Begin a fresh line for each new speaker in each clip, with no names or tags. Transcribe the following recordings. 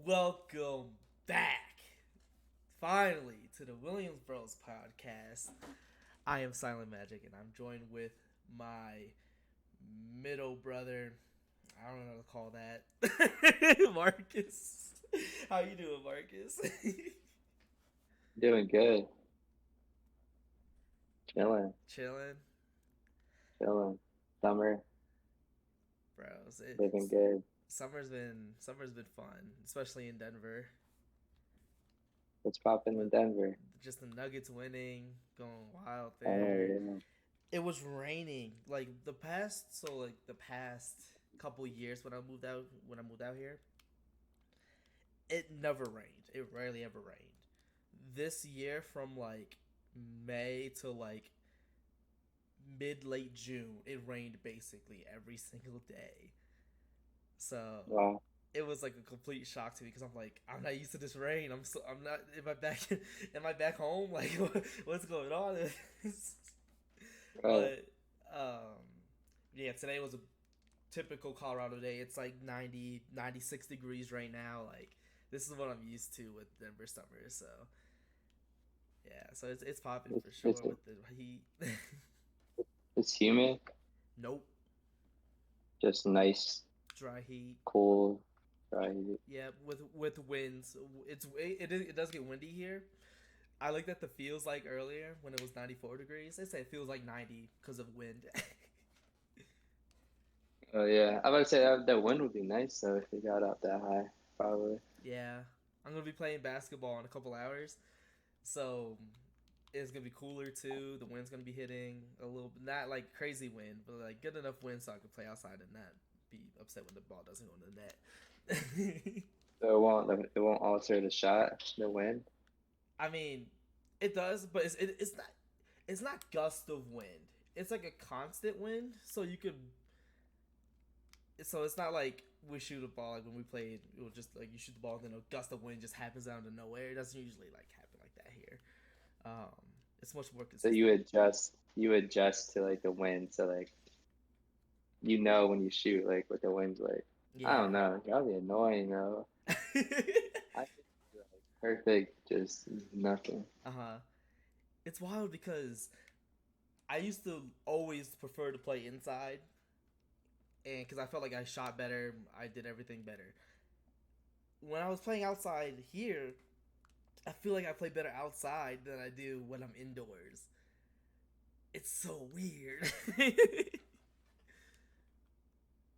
Welcome back, finally, to the Williams Bros podcast. I am Silent Magic, and I'm joined with my middle brother. I don't know how to call that. Marcus. How you doing, Marcus?
Doing good. Chilling.
Chilling,
Chilling. Summer.
bros.
Living good.
Summer's been fun, especially in Denver.
What's popping in
With
Denver?
just the Nuggets winning, going wild
Oh,
there.
yeah.
It was raining like the past couple years when I moved out here. It never rained. It rarely ever rained. This year, from like May to like mid late June, it rained basically every single day. So
Wow.
it was like a complete shock to me because I'm like, I'm not used to this rain. I'm not. Am I back? Am I back home? Like, what's going on?
Right.
But um, yeah, today was a typical Colorado day. It's like 90, 96 degrees right now. Like, this is what I'm used to with Denver summer. So yeah, so it's popping
It's,
for
it's,
sure with the heat.
it's humid.
Nope,
Just nice,
dry heat.
cool, dry heat.
Yeah, with winds. It does get windy here. I looked at the feels like earlier when it was 94 degrees. They say it feels like 90 because of wind.
Oh, yeah. I would say that wind would be nice, though, if it got up that high. Probably.
Yeah, I'm gonna be playing basketball in a couple hours, so it's gonna be cooler too. The wind's gonna be hitting a little bit, not like crazy wind, but like good enough wind so I can play outside and not be upset when the ball doesn't go in the net.
So it won't alter the shot, the wind.
I mean, it does, but it's not gust of wind. It's like a constant wind, so you could. So it's not like we shoot a ball like when we played. It was just like you shoot the ball and then a gust of wind just happens out of nowhere. It doesn't usually like happen like that here. It's much more
So
consistent.
you adjust to like the wind. So like when you shoot like what the wind's like. I don't
Yeah.
know. It's probably annoying though. I think it's like perfect, just nothing.
Uh huh. It's wild because I used to always prefer to play inside, and because I felt like I shot better, I did everything better. When I was playing outside here, I feel like I play better outside than I do when I'm indoors. It's so weird.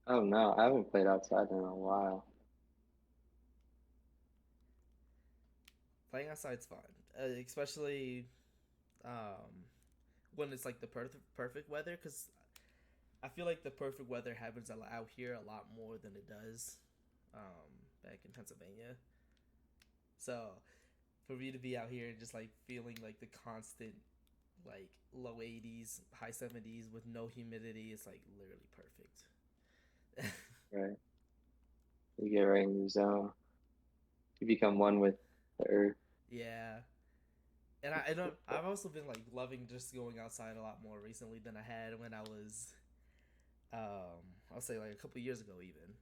Oh no, I haven't played outside in a while.
Playing outside's fun, especially um, when it's like the perfect weather. Because I feel like the perfect weather happens out here a lot more than it does back in Pennsylvania. So for me to be out here and just like feeling like the constant like low 80s, high 70s with no humidity, it's like literally perfect.
Right. You get right in your zone. You become one with the earth.
Yeah. And I don't. I've also been like loving just going outside a lot more recently than I had when I was, I'll say like a couple years ago even.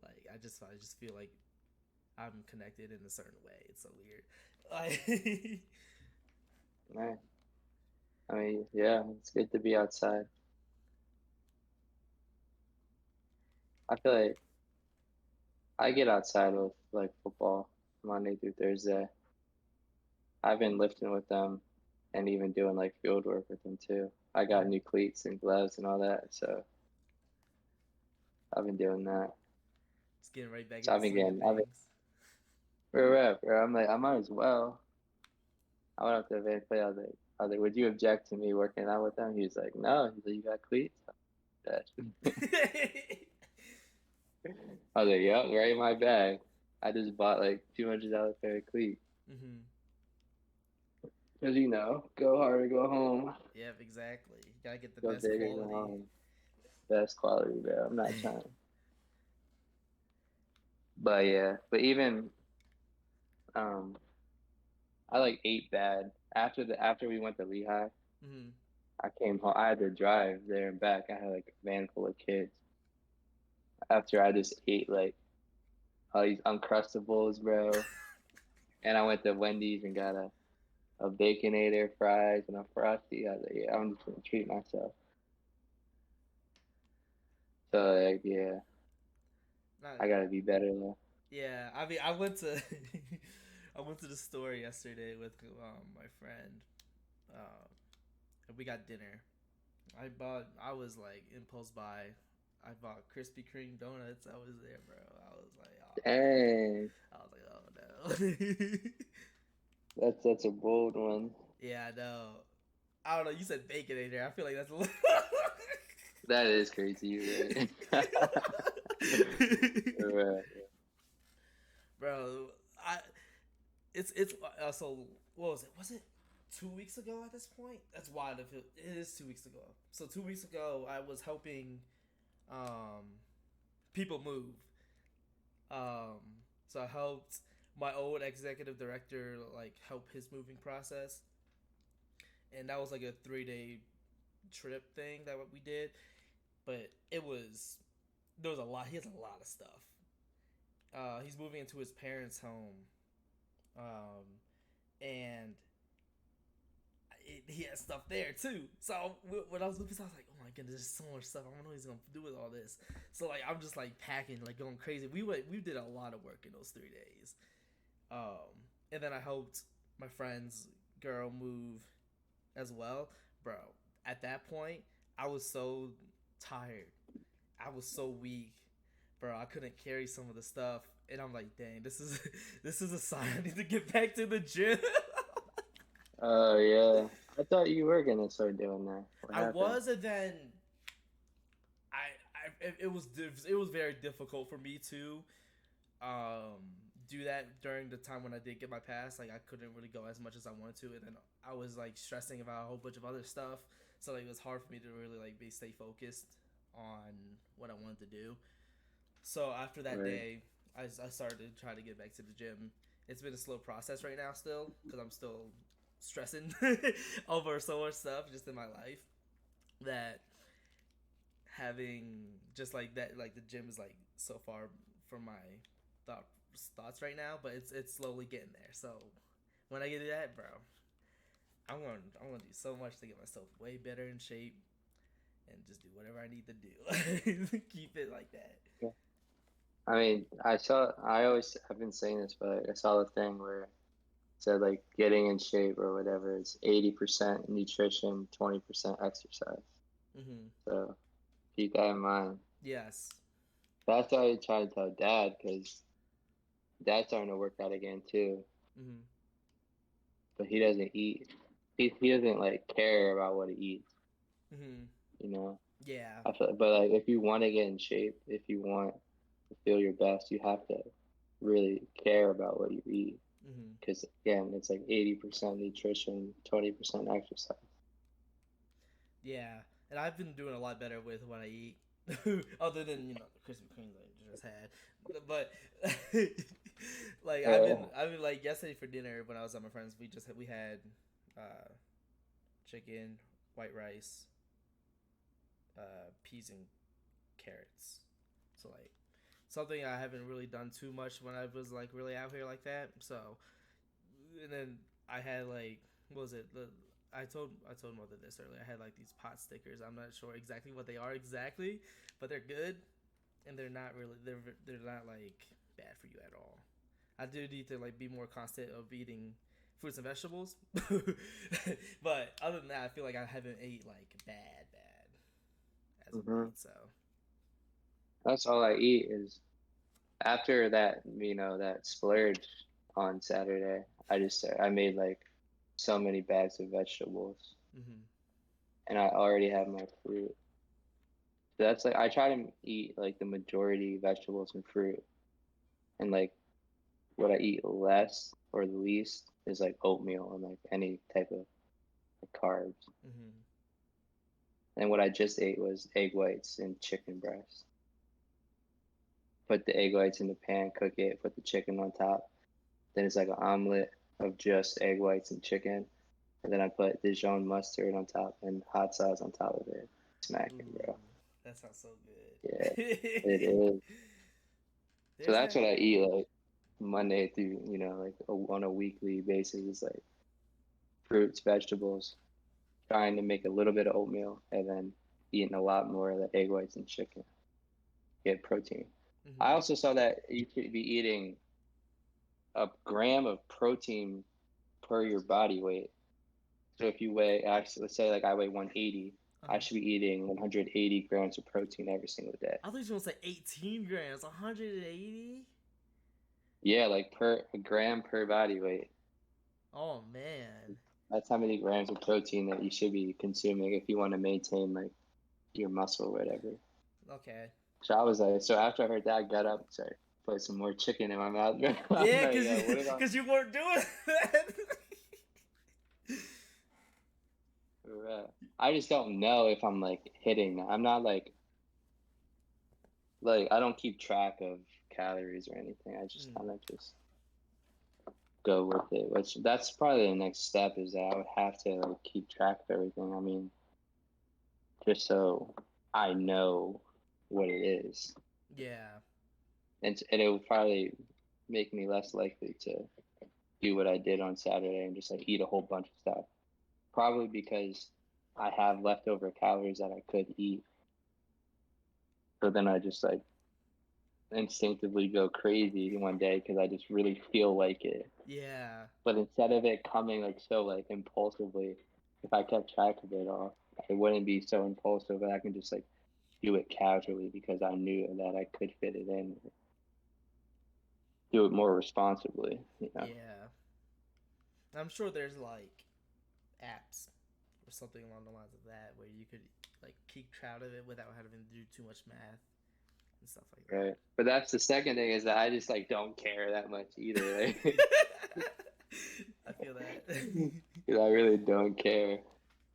Like I just feel like I'm connected in a certain way. It's so weird. Like,
Right. I mean, yeah, it's good to be outside. I feel like I get outside with like football Monday through Thursday. I've been lifting with them and even doing like field work with them too. I got new cleats and gloves and all that, so I've been doing that.
just getting right back
So
in the swing of
I've been,
things.
bro. I'm like, I might as well. I went up to the van play. I was like, would you object to me working out with them? He was like, no. He's like, you got cleats? I was like, yep, right in my bag. I just bought like $200 pair of cleats.
Mm-hmm.
Cause go hard or go home.
Yep, exactly. You gotta get the
Go
best
big or go
quality.
home. Best quality, bro. I'm not trying. But yeah, but even um, I like ate bad after we went to Lehigh.
Mm-hmm.
I came home. I had to drive there and back. I had like a van full of kids. After I just ate like all these Uncrustables, bro. And I went to Wendy's and got a Baconator fries and a Frosty. I was like, yeah, I'm just gonna treat myself. So like, yeah,
Not,
I gotta be better though.
yeah, I mean, I went to I went to the store yesterday with my friend. Um, and we got dinner. I was like impulse buy. I bought Krispy Kreme donuts. I was there, bro. I was like, oh man.
Dang,
I was like, oh no.
that's a bold one.
Yeah, I know. I don't know. You said bacon in there. I feel like that's a little.
That is crazy, you're right? You're right.
Bro, I it's so what was it? Was it 2 weeks ago at this point? That's wild. If it is 2 weeks ago. So 2 weeks ago, I was helping um people move. So I helped my old executive director like help his moving process, and that was like a 3 day trip thing that we did. But it was there was a lot. He has a lot of stuff. He's moving into his parents' home, um, and he has stuff there too. So when I was looking, I was like, "Oh my goodness, there's so much stuff. I don't know what he's gonna do with all this." So like, I'm just like packing, like going crazy. We did a lot of work in those 3 days, and then I helped my friend's girl move as well, bro. At that point, I was so tired. I was so weak, bro. I couldn't carry some of the stuff, and I'm like, "Dang, this is this is a sign. I need to get back to the gym."
Oh yeah, I thought you were gonna start doing that. What
I
happened?
was, and then it was very difficult for me to do that during the time when I did get my pass. Like I couldn't really go as much as I wanted to, and then I was like stressing about a whole bunch of other stuff. So like it was hard for me to really like stay focused on what I wanted to do. So after that
Right.
day, I started to try to get back to the gym. It's been a slow process right now still because I'm still stressing over so much stuff just in my life that having just like that like the gym is like so far from my thoughts right now, but it's slowly getting there. So when I get to that, bro, I'm gonna do so much to get myself way better in shape and just do whatever I need to do. Keep it like that.
Yeah. I mean, I've been saying this, but I saw the thing where it said like getting in shape or whatever is 80% nutrition, 20% exercise.
Mm-hmm.
So keep that in mind.
Yes.
That's why I try to tell Dad because Dad's starting to work out again too,
Mm-hmm.
but he doesn't eat. He doesn't like care about what he eats,
Mm-hmm.
you know.
Yeah.
I feel, but like if you want to get in shape, if you want to feel your best, you have to really care about what you eat.
Mm-hmm.
Because again, it's like 80% nutrition, 20% exercise.
Yeah. And I've been doing a lot better with what I eat. Other than the Krispy Kremes I just had, but like
Uh,
I've been like yesterday for dinner when I was at my friends we had uh, chicken, white rice, peas and carrots. So like something I haven't really done too much when I was like really out here like that. So and then I had like what was it? I told mother this earlier. I had like these pot stickers. I'm not sure exactly what they are exactly, but they're good and they're not really they're not like bad for you at all. I do need to like be more constant of eating fruits and vegetables, but other than that, I feel like I haven't ate like bad as of
hmm
late. So.
That's all I eat is after that, that splurge on Saturday. I made like so many bags of vegetables,
Mm-hmm.
and I already have my fruit. So that's like I try to eat like the majority vegetables and fruit, and like what I eat less or the least is like oatmeal and like any type of like, carbs.
Mm-hmm.
And what I just ate was egg whites and chicken breast. Put the egg whites in the pan, cook it, put the chicken on top. Then it's like an omelet of just egg whites and chicken. And then I put Dijon mustard on top and hot sauce on top of it. Smacking,
Ooh,
bro.
that sounds so
Yeah,
good.
it is. So
There's
that's
that.
what I eat like Monday through, like on a weekly basis is like fruits, vegetables, trying to make a little bit of oatmeal, and then eating a lot more of the egg whites and chicken, get protein. I
Hmm.
also saw that you should be eating a gram of protein per your body weight. So if you weigh, actually, let's say like I weigh 180, I
Uh-huh.
should be eating 180 grams of protein every single day.
I thought you were gonna say 18 grams. 180.
Yeah, like per a gram per body weight.
Oh man.
That's how many grams of protein that you should be consuming if you want to maintain like your muscle or whatever.
Okay.
So I was like, so after I heard that, I got up, started put some more chicken in my mouth. I'm
Yeah,
like,
cause
yo,
you
what did I?
cause you weren't doing that.
I just don't know if I'm like hitting that. I'm not like I don't keep track of calories or anything. I just kind
Mm,
of just go with it. Which that's probably the next step is that I would have to like keep track of everything. I mean, just so I know what it is,
yeah.
and it would probably make me less likely to do what I did on Saturday and just like eat a whole bunch of stuff. Probably because I have leftover calories that I could eat. So then I just like instinctively go crazy one day because I just really feel like it.
Yeah.
But instead of it coming like so like impulsively, if I kept track of it all, it wouldn't be so impulsive. But I can just like do it casually because I knew that I could fit it in, do it more responsibly.
Yeah. I'm sure there's like apps or something along the lines of that where you could like keep track of it without having to do too much math and stuff like
Right.
that.
But that's the second thing is that I just like don't care that much either.
I feel that.
Because I really don't care.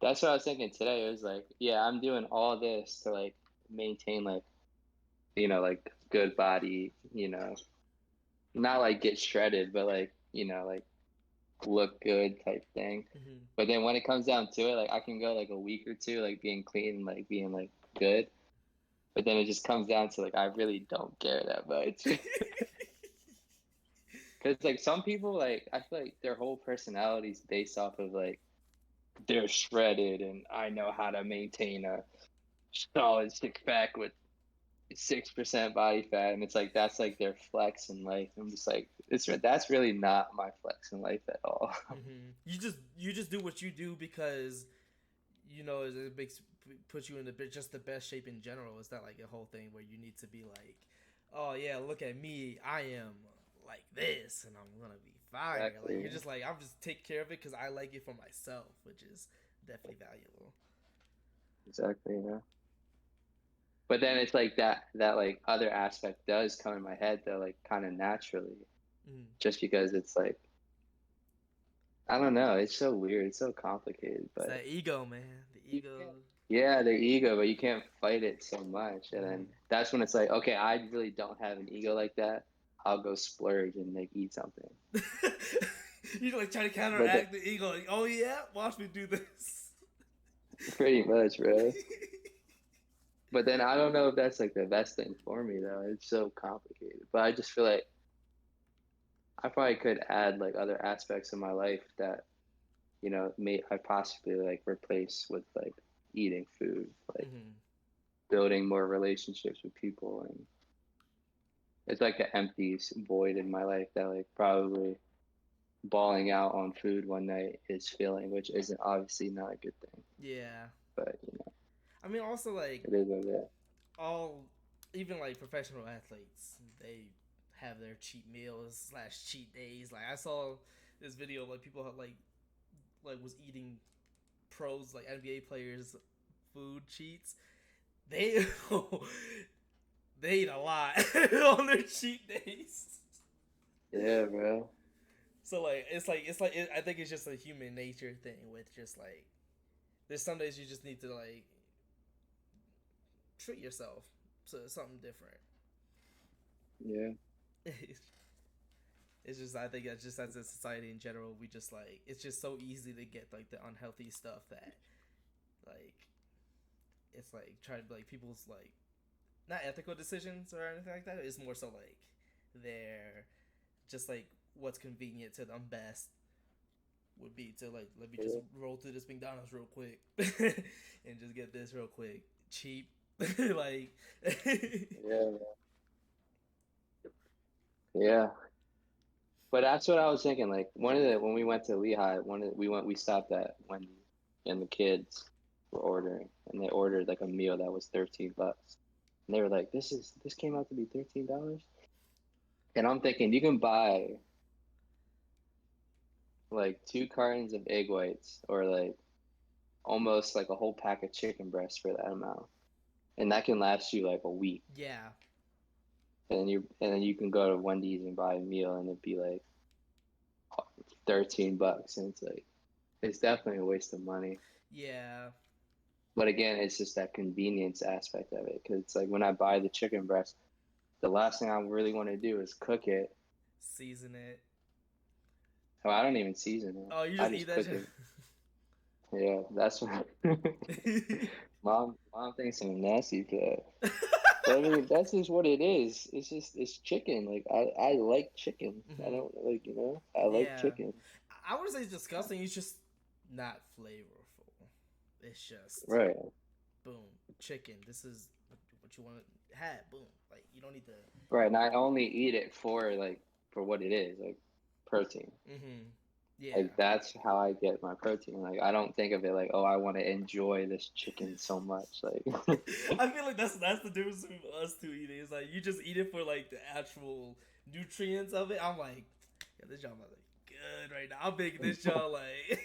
That's what I was thinking today. It was like, yeah, I'm doing all this to like maintain like good body, not like get shredded, but like look good type thing.
Hmm.
But then when it comes down to it, like I can go like a week or two like being clean, like being like good. But then it just comes down to like I really don't care that much. Because like some people like I feel like their whole personality is based off of like they're shredded and I know how to maintain a solid six pack with 6% body fat, and it's like that's like their flex in life. I'm just like that's really not my flex in life at all.
You just do what you do because it makes puts you in just the best shape in general. It's not like a whole thing where you need to be like, oh yeah, look at me, I am like this, and I'm gonna be fire. Like you're
Exactly.
just like I'm just take care of it because I like it for myself, which is definitely valuable.
Exactly. Yeah. But then it's like that like other aspect does come in my head though, like kind of naturally,
Mm.
just because it's like I don't know, it's so weird, it's so complicated,
It's
but
that ego, man. The
you can't.
ego.
Yeah, the ego, but you can't fight it so much. And then
Mm.
that's when it's like, okay, I really don't have an ego like that. I'll go splurge and like eat something.
You like try to
But
counteract the ego. Like, oh yeah, watch me do this.
pretty much, bro. But then I don't know if that's like the best thing for me though. It's so complicated. But I just feel like I probably could add like other aspects of my life that may I possibly like replace with like eating food, like
Hmm.
building more relationships with people and it's like an empty void in my life that like probably balling out on food one night is filling, which isn't obviously not a good thing.
Yeah.
But
I mean, also like
it is what it is.
all, even like professional athletes, they have their cheat meals slash cheat days. Like I saw this video of like people like was eating pros like NBA players food cheats. They they eat a lot on their cheat days.
Yeah, bro.
So I think it's just a human nature thing with just like there's some days you just need to like treat yourself to something different.
Yeah.
It's just I think that's just as a society in general we just like it's just so easy to get like the unhealthy stuff that like it's like trying to like people's like not ethical decisions or anything like that. It's more so like they're just like what's convenient to them best would be to like let me just
Yeah,
roll through this McDonald's real quick and just get this real quick, cheap, like
yeah, yeah. But that's what I was thinking. Like one of the when we went to Lehigh, we stopped at Wendy's and the kids were ordering and they ordered like a meal that was $13. And they were like, this came out to be $13. And I'm thinking you can buy like 2 cartons of egg whites or like almost like a whole pack of chicken breasts for that amount. And that can last you like a week.
yeah,
And then you can go to Wendy's and buy a meal and it'd be like $13. And it's like it's definitely a waste of money.
yeah,
But again, it's just that convenience aspect of it. Because it's like when I buy the chicken breast, the last thing I really want to do is cook it.
season it.
Oh, I don't even season it.
Oh, you
I
just eat
just
that
cook
shit.
it. Yeah, that's what mom thinks I'm nasty for that. But I mean, that's just what it is. It's chicken. Like I like chicken. I
Hmm.
don't like I like
Yeah,
chicken.
I wouldn't say it's disgusting. It's just not flavorful. It's just
Right.
boom, chicken. This is what you want to have. Boom, like you don't need to.
Right. And I only eat it for like for what it is, like protein.
Hmm. Yeah.
Like that's how I get my protein. Like I don't think of it like, oh, I want to enjoy this chicken so much. Like
I feel like that's the difference between us two eating. It's like you just eat it for like the actual nutrients of it. I'm like, yeah, this y'all like good right now. I'm making this y'all like,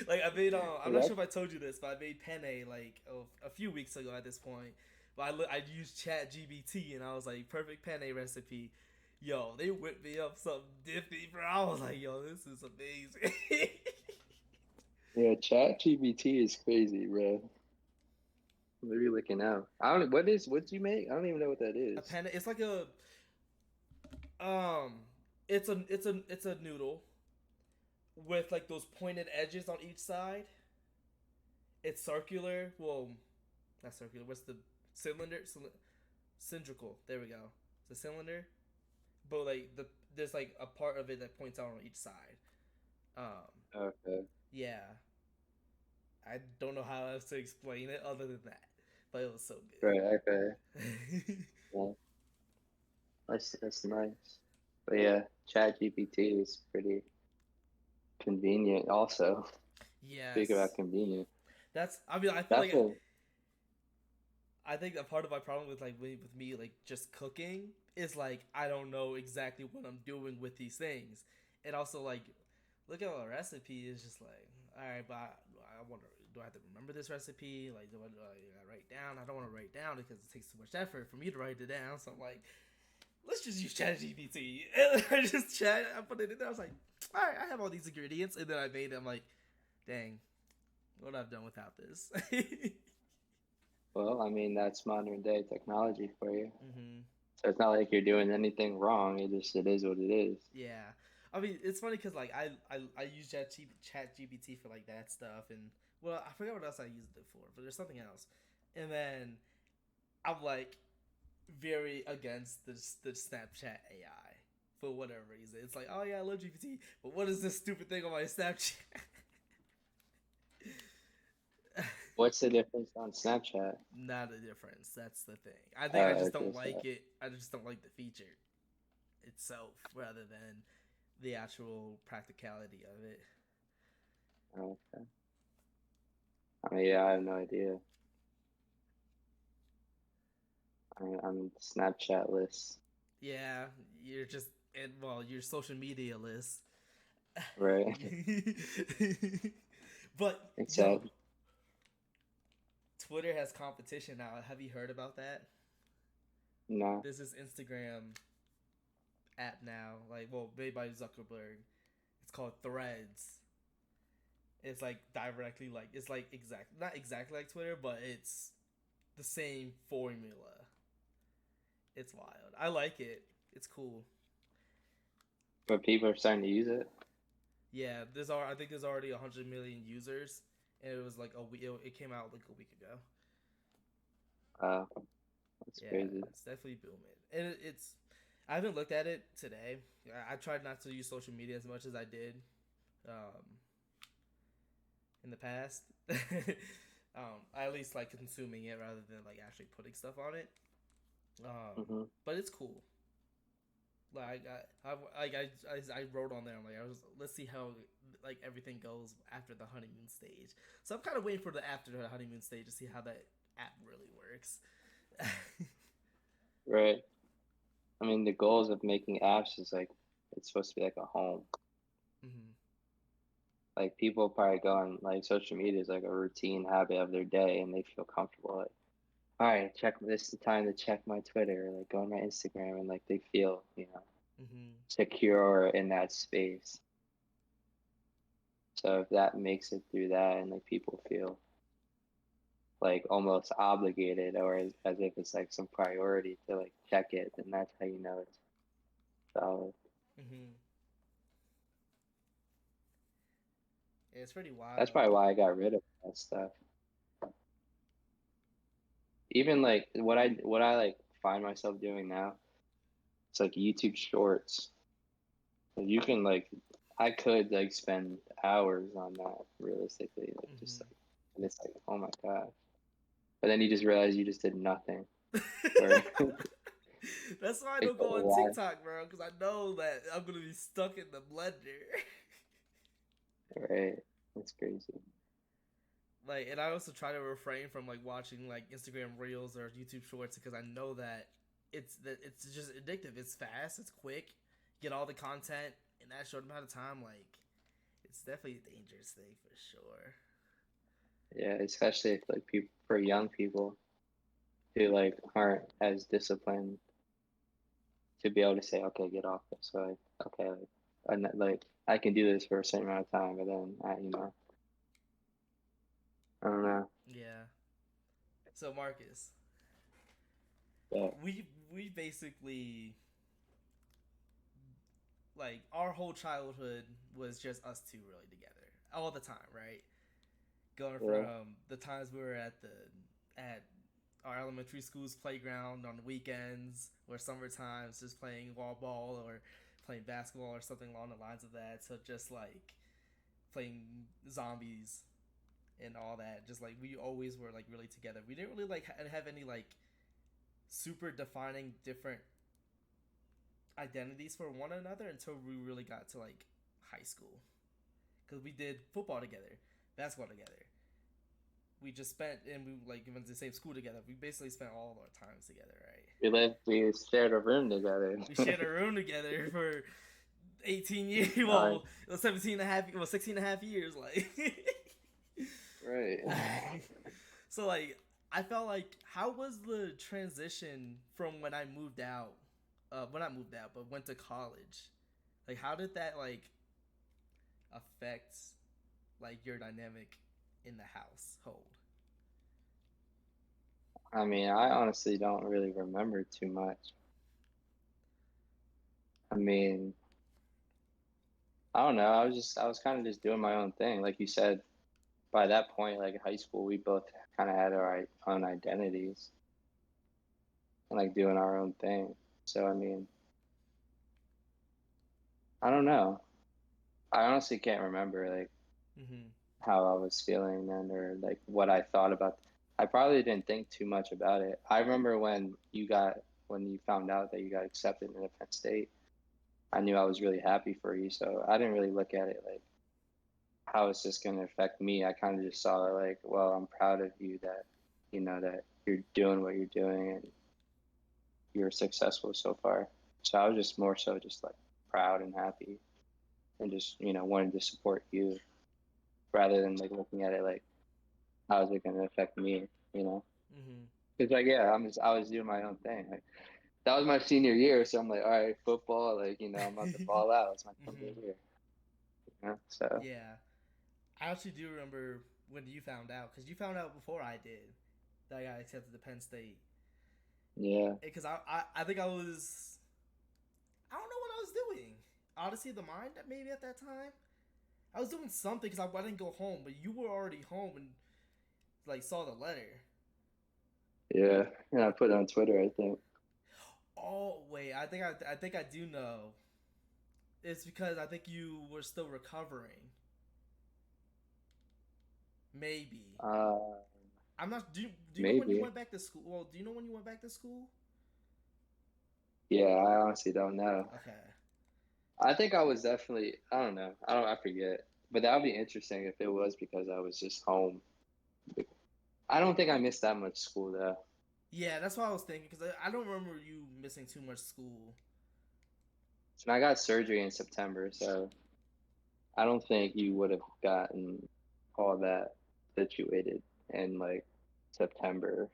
like I made. I'm not
that,
sure if I told you this, but I made penne like a few weeks ago at this point. But I used Chat GBT and I was like perfect penne recipe. Yo, they whipped me up something different, bro. I was like, yo, this is amazing.
yeah, Chat GBT is crazy, bro. What are you looking out? I don't. What do you make? I don't even know what that
A
is.
penne, it's like a um, it's a noodle with like those pointed edges on each side. It's circular. Well, not circular. What's the cylinder? Cylindrical. There we go. It's a cylinder, but like there's like a part of it that points out on each side. Um,
Okay.
yeah. I don't know how else to explain it other than that, but it was so
Right. Okay.
good.
Yeah, that's nice. But yeah, Chat GPT is pretty convenient. Also, speak about
Yes,
convenient.
that's. I mean, I feel
That's
like
what.
I think a part of my problem with like with me like just cooking is like I don't know exactly what I'm doing with these things, and also like look at a recipe is just like all right, but I wonder do I have to remember this recipe? Like do I write down? I don't want to write down because it takes too much effort for me to write it down. So I'm like, let's just use ChatGPT. And I just I put it in there. I was like, all right, I have all these ingredients, and then I made it. I'm like, dang, what I've done without this.
Well, I mean, that's modern day technology for you.
Hmm.
So it's not like you're doing anything wrong. It is what it is.
Yeah, I mean it's funny because like I use Chat GPT for like that stuff, and well I forgot what else I used it for, but there's something else, and then I'm like very against the Snapchat AI for whatever reason. It's like oh yeah I love GPT, but what is this stupid thing on my Snapchat?
What's the difference on Snapchat?
Not a difference. That's the thing. I think I
Oh,
just don't
okay,
like
so
it. I just don't like the feature itself rather than the actual practicality of it.
okay. I mean, yeah, I have no idea. I'm Snapchat list,
Yeah, you're just and well, your social media list.
right?
But yo,
Except,
Twitter has competition now. Have you heard about that?
no.
This is Instagram app now, like well, made by Zuckerberg. It's called Threads. It's like directly like it's like not exactly like Twitter, but it's the same formula. It's wild. I like it. It's cool.
But people are starting to use it.
Yeah, I think there's already 100 million users, and it was like a week. It came out like a week ago.
Uh, that's
Yeah,
crazy.
it's definitely booming, and it's. I haven't looked at it today. I tried not to use social media as much as I did um, in the past. I at least like consuming it rather than like actually putting stuff on it.
Hmm.
But it's cool. I wrote on there. I'm like, let's see how like everything goes after the honeymoon stage. So I'm kind of waiting for the after the honeymoon stage to see how that app really works.
Right. I mean, the goals of making apps is like it's supposed to be like a home.
Hmm.
Like people probably go on like social media is like a routine habit of their day, and they feel comfortable. Like, all right, check this is the time to check my Twitter, like go on my Instagram, and like they feel,
Hmm.
secure in that space. So if that makes it through that, and like people feel like almost obligated, or as if it's like some priority to like check it, then that's how you know it's solid.
Hmm. Yeah, it's pretty
That's
wild.
probably why I got rid of that stuff. Even like what I like find myself doing now, it's like YouTube Shorts. You can like, I could like spend hours on that realistically, like just
Hmm.
like, and it's like, oh my God. But then you just realize you just did nothing for
That's why I
like
don't
a
go on
while,
TikTok, bro, because I know that I'm gonna be stuck in the blender.
right? That's crazy.
Like, and I also try to refrain from like watching like Instagram Reels or YouTube Shorts because I know that it's just addictive. It's fast, it's quick, get all the content in that short amount of time. Like, it's definitely a dangerous thing for sure.
Yeah, especially if like people for young people who like aren't as disciplined to be able to say, okay, get off this. So like, okay, like, like I can do this for a certain amount of time, but then I don't know.
Yeah. So Marcus,
But
we basically like our whole childhood was just us two really together all the time, right? Going
yeah,
from the times we were at our elementary school's playground on the weekends or summer times, just playing wall ball or playing basketball or something along the lines of that. So just like playing zombies and all that. Just like we always were like really together. We didn't really like have any like super defining different identities for one another until we really got to like high school because we did football together, basketball together. We just spent and we like went to the same school together. We basically spent all of our times together, right?
we shared a room together.
We shared a room together for 18 years.
Alright,
Well, it was 17 and a half. Well, 16 and a half years. Like,
right.
so like, I felt like how was the transition from when I moved out? When I moved out, but went to college. Like, how did that like affect like your dynamic in the household?
I mean, I honestly don't really remember too much. I mean, I don't know. I was kind of just doing my own thing. Like you said, by that point, like high school, we both kind of had our own identities and like doing our own thing. So, I mean, I don't know. I honestly can't remember like
Mm-hmm.
how I was feeling then or like what I thought about. I probably didn't think too much about it. I remember when you found out that you got accepted in Penn State. I knew I was really happy for you, so I didn't really look at it like how it's just going to affect me. I kind of just saw it like, well, I'm proud of you that that you're doing what you're doing and you're successful so far. So I was just more so just like proud and happy and just wanted to support you rather than like looking at it like how is it going to affect me, you know?
Mm-hmm.
It's like yeah, I was doing my own thing. Like that was my senior year, so I'm like, all right, football, like I'm about to ball out. It's my senior
Mm-hmm.
year, So
Yeah, I actually do remember when you found out because you found out before I did that I got accepted to Penn State.
yeah,
Because I think I don't know what I was doing. Odyssey of the Mind maybe at that time. I was doing something because I didn't go home, but you were already home and like saw the letter.
yeah. And I put it on Twitter, I think.
Oh wait, I think I do know. It's because I think you were still recovering. Maybe.
Uh,
I'm not. Do you know when you
maybe.
went back to school? Well, do you know when you went back to school?
Yeah, I honestly don't know.
Okay.
I think I was definitely, I don't know. I forget. But that would be interesting if it was because I was just home. I don't think I missed that much school though.
Yeah, that's what I was thinking because I don't remember you missing too much school.
And I got surgery in September, so I don't think you would have gotten all that situated in like September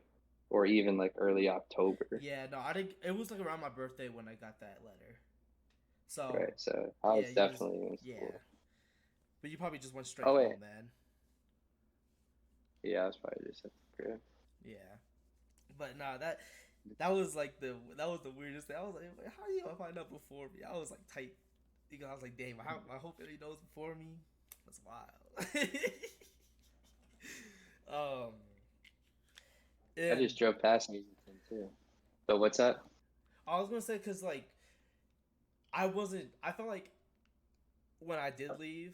or even like early October,
Yeah, no, I didn't. It was like around my birthday when I got that letter. So
right? So I
yeah,
was
you was
definitely in
yeah,
school.
but you probably just went straight
Oh wait,
home then.
yeah, I was probably just at the crib.
Yeah, but nah, that was like the weirdest thing. I was like, how do you find out before me? I was like tight. You know, I was like, damn, I hope that he knows before me. That's wild. um,
I just
and
drove past Musicton too. But what's up?
I was gonna say because like I wasn't. I felt like when I did leave,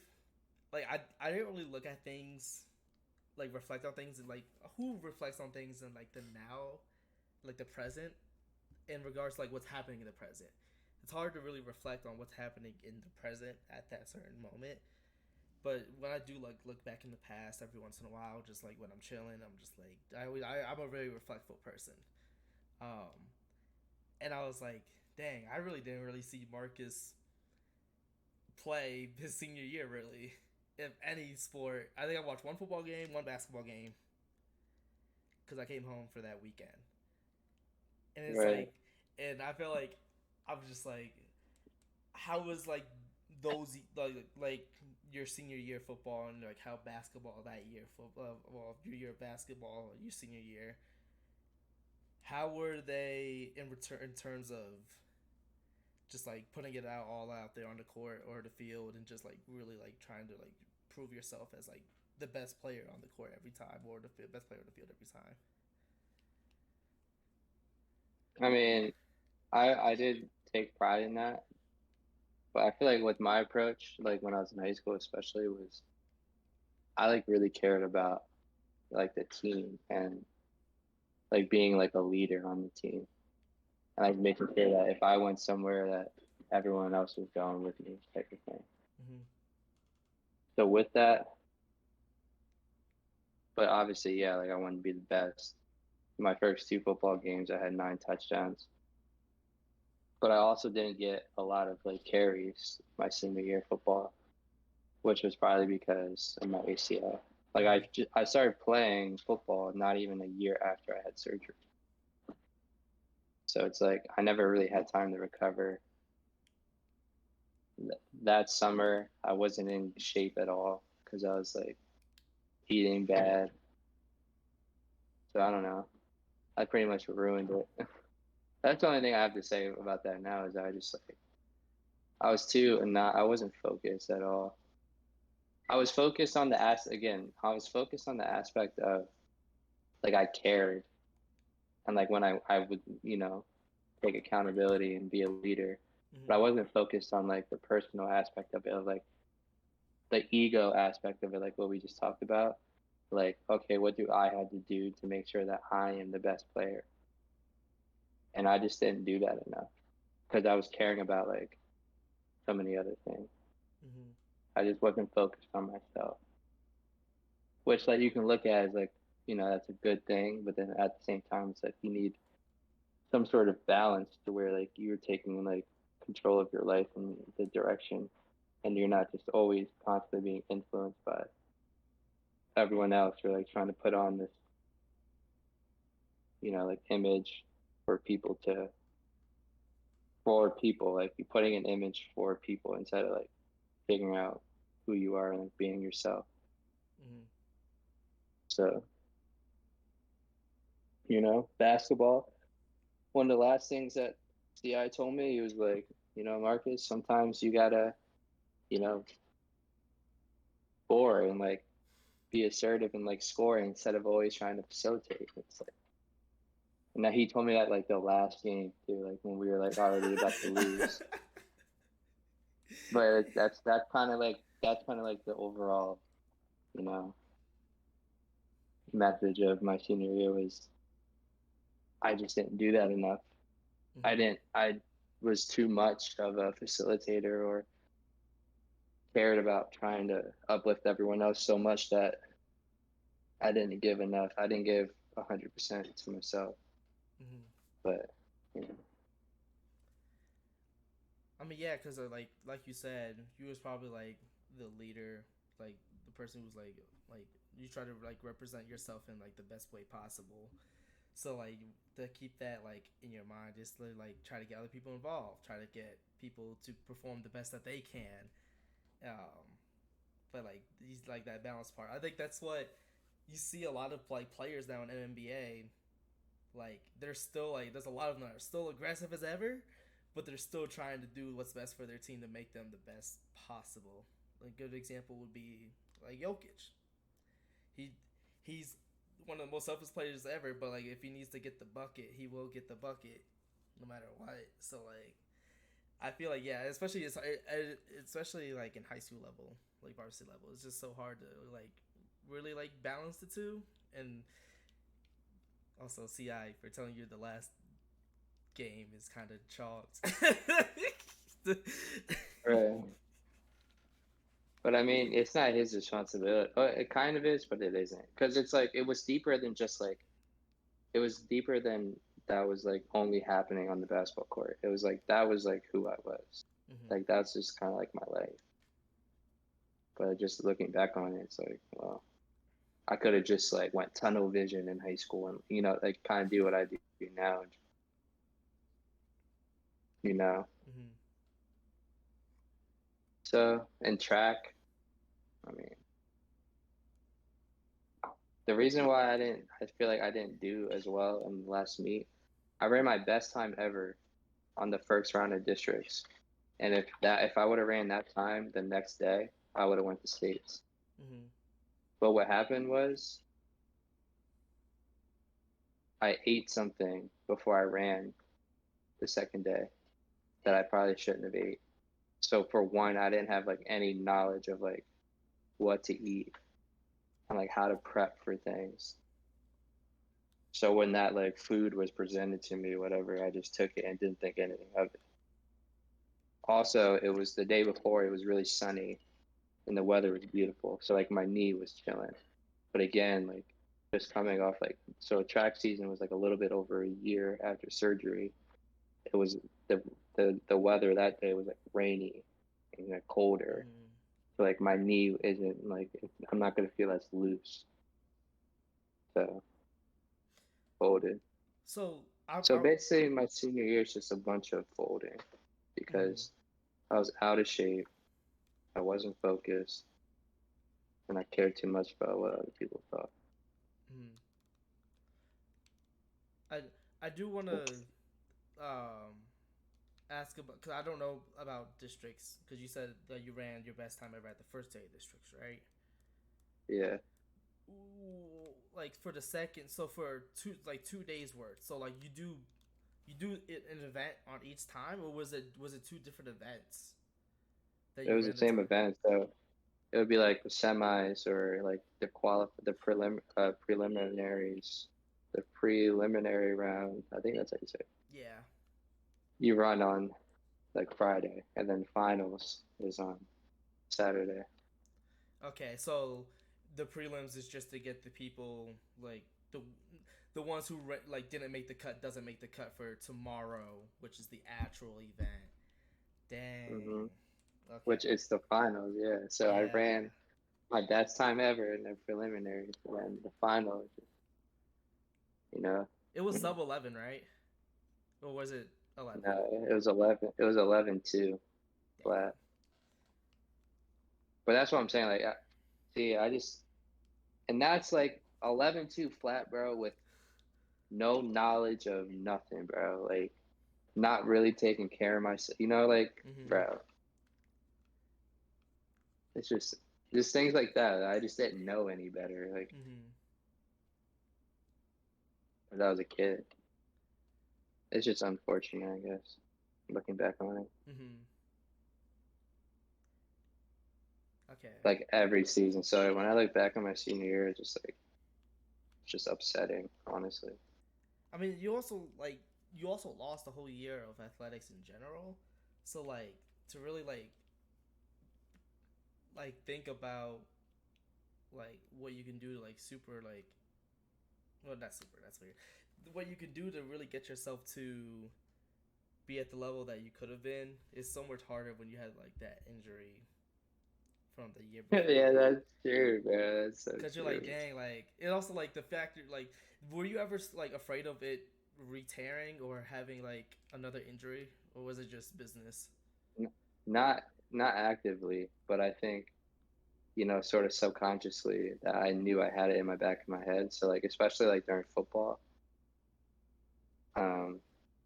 like I didn't really look at things like reflect on things and like who reflects on things in like the now, like the present in regards to like what's happening in the present. It's hard to really reflect on what's happening in the present at that certain moment. But when I do like look back in the past every once in a while, just like when I'm chilling, I'm just like I'm a very reflectful person. Um, and I was like, dang, I really didn't really see Marcus play his senior year really. If any sport, I think I watched one football game, one basketball game, because I came home for that weekend. And it's
Right.
like, and I feel like I'm just like, how was like those like your senior year football and like how basketball that year football well your year of basketball your senior year how were they in return in terms of just like putting it out all out there on the court or the field and just like really like trying to like prove yourself as like the best player on the court every time or the best player on the field every time.
I mean, I did take pride in that, but I feel like with my approach, like when I was in high school especially, was I like really cared about like the team and like being like a leader on the team. And like making sure that if I went somewhere that everyone else was going with me type of thing.
Mm-hmm.
So with that, but obviously, yeah, like I wanted to be the best. My first two football games, I had 9 touchdowns. But I also didn't get a lot of like carries my senior year of football, which was probably because of my ACL. Like
Mm-hmm.
I started playing football not even a year after I had surgery. So it's like I never really had time to recover. That summer, I wasn't in shape at all because I was like eating bad. So I don't know. I pretty much ruined it. That's the only thing I have to say about that now is I just like I was too and not I wasn't focused at all. I was focused on the again, I was focused on the aspect of like I cared and like when I would, take accountability and be a leader. But I
Mm-hmm.
wasn't focused on like the personal aspect of it, of like the ego aspect of it, like what we just talked about. Like, okay, what do I have to do to make sure that I am the best player? And I just didn't do that enough because I was caring about like so many other things.
Mm-hmm.
I just wasn't focused on myself, which like you can look at as like, that's a good thing. But then at the same time, it's like you need some sort of balance to where like you're taking like control of your life and the direction, and you're not just always constantly being influenced by everyone else or like trying to put on this, like image for people to for people, like you putting an image for people instead of like figuring out who you are and like being yourself.
Mm-hmm.
So, basketball. One of the last things that CI told me, he was like, Marcus, sometimes you gotta, you know, score and like be assertive and like score instead of always trying to facilitate. It's like And then he told me that like the last game too, like when we were like already about to lose. But that's kind of like the overall, you know, message of my senior year was I just didn't do that enough.
Hmm.
I was too much of a facilitator or cared about trying to uplift everyone else so much that I didn't give enough. I didn't give 100% to myself.
Hmm.
But you know,
I mean, yeah, because like you said, you was probably like the leader, like the person who's like you try to like represent yourself in like the best way possible. So like to keep that like in your mind, just like try to get other people involved, try to get people to perform the best that they can. Um, but like these like that balance part, I think that's what you see a lot of like players now in NBA. Like they're still like there's a lot of them that are still aggressive as ever, but they're still trying to do what's best for their team to make them the best possible. A good example would be like Jokic. He he's one of the most selfless players ever, but like if he needs to get the bucket, he will get the bucket no matter what. So like I feel like yeah, especially like in high school level, like varsity level, it's just so hard to like really like balance the two. And also CI for telling you the last game is kind of chalked.
right. But I mean, it's not his responsibility. It kind of is, but it isn't. Because it's like it was deeper than just like it was deeper than that was like only happening on the basketball court. It was like that was like who I was.
Hmm.
Like that's just kind of like my life. But just looking back on it, it's like, well, I could have just like went tunnel vision in high school and like kind of do what I do now. You know.
Hmm.
So in track, I mean, the reason why I feel like I didn't do as well in the last meet, I ran my best time ever on the first round of districts. And if I would have ran that time the next day, I would have went to states.
Hmm.
But what happened was I ate something before I ran the second day that I probably shouldn't have ate. So for one, I didn't have like any knowledge of like what to eat and like how to prep for things. So when that like food was presented to me, whatever, I just took it and didn't think anything of it. Also, it was the day before, it was really sunny and the weather was beautiful. So like my knee was chilling. But again, like just coming off like so track season was like a little bit over a year after surgery. It was the weather that day was like rainy and like colder.
Hmm.
So like my knee isn't like I'm not gonna feel as loose. So folded.
So
So basically my senior year is just a bunch of folding
mhm.
because I was out of shape, I wasn't focused, and I cared too much about what other people thought.
Mhm. I I do want
So,
to um ask about because I don't know about districts because you said that you ran your best time ever at the first day of districts, right?
yeah.
Ooh, like for the second, so for 2 days worth. So like you do an event on each time, or was it two different events that
It
you
was the
ran the
same
time?
event, so it would be like the semis or like the preliminaries, the preliminary round. I think that's how you say it.
Yeah.
You run on like Friday, and then finals is on Saturday.
Okay, so the prelims is just to get the people like the ones who like didn't make the cut doesn't make the cut for tomorrow, which is the actual event.
hmm
Dang.
Which
Okay.
is the finals, yeah. So I
Yeah.
ran my best time ever in the preliminaries, and then the finals, you know.
It was sub 11, right? Or was it 11?
No, it was 11. It was 11-2
Dang.
flat. But that's what I'm saying. Like, see, I just and that's like 11-2 flat, bro, with no knowledge of nothing, bro. Like, not really taking care of myself. Like,
Mhm.
bro, it's just things like that. I just didn't know any better. Like,
Mhm.
when I was a kid. It's just unfortunate, I guess, looking back on it.
Mm-hmm. Okay.
Like every season. So when I look back on my senior year, it's just like it's just upsetting, honestly.
I mean, you also lost a whole year of athletics in general, so like to really think about like what you can do to like super like well not super that's weird what you can do to really get yourself to be at the level that you could have been is so much harder when you had like that injury from the year
Yeah,
before.
that's true, man. That's so
Cause you're like,
true.
dang, like it also like the factor like, were you ever like afraid of it re-tearing or having like another injury, or was it just business?
N- Not not actively, but I think, sort of subconsciously that I knew I had it in my back of my head. So like especially like during football, um,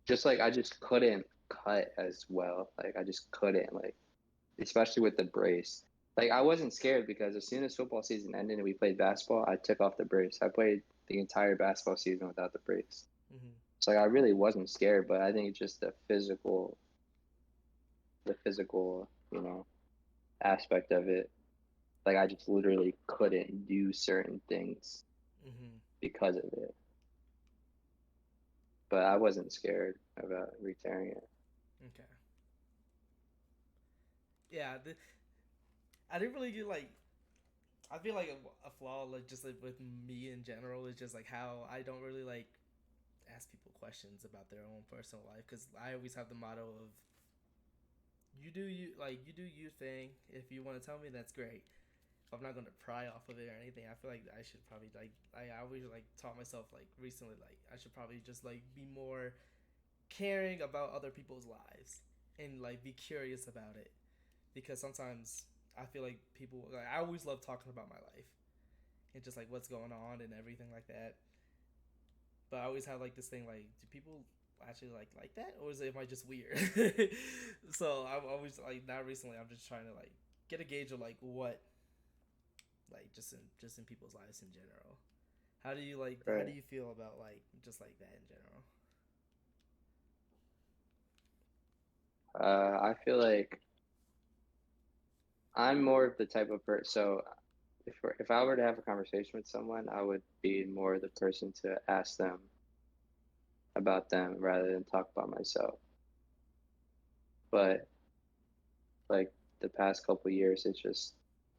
just like I just couldn't cut as well. Like I just couldn't like especially with the brace. Like I wasn't scared because as soon as football season ended and we played basketball, I took off the brace. I played the entire basketball season without the brace.
Mm-hmm.
So like I really wasn't scared, but I think it's just the physical, aspect of it. Like I just literally couldn't do certain things
Mm-hmm.
because of it. But I wasn't scared about re-tearing it.
Okay. Yeah, I didn't really get like. I feel like a flaw like just like with me in general is just like how I don't really like ask people questions about their own personal life because I always have the motto of you do you thing. If you want to tell me, that's great. If I'm not gonna pry off of it or anything, I feel like I should probably like I always like taught myself like recently like I should probably just like be more caring about other people's lives and like be curious about it because sometimes I feel like people like I always love talking about my life and just like what's going on and everything like that. But I always have like this thing like, do people actually like that, or is it am I just weird? So I'm always like now recently I'm just trying to like get a gauge of like what like just in people's lives in general. How do
Right.
you feel about like just like that in general?
I feel like I'm more of the type of person. So if I were to have a conversation with someone, I would be more the person to ask them about them rather than talk about myself. But like the past couple of years,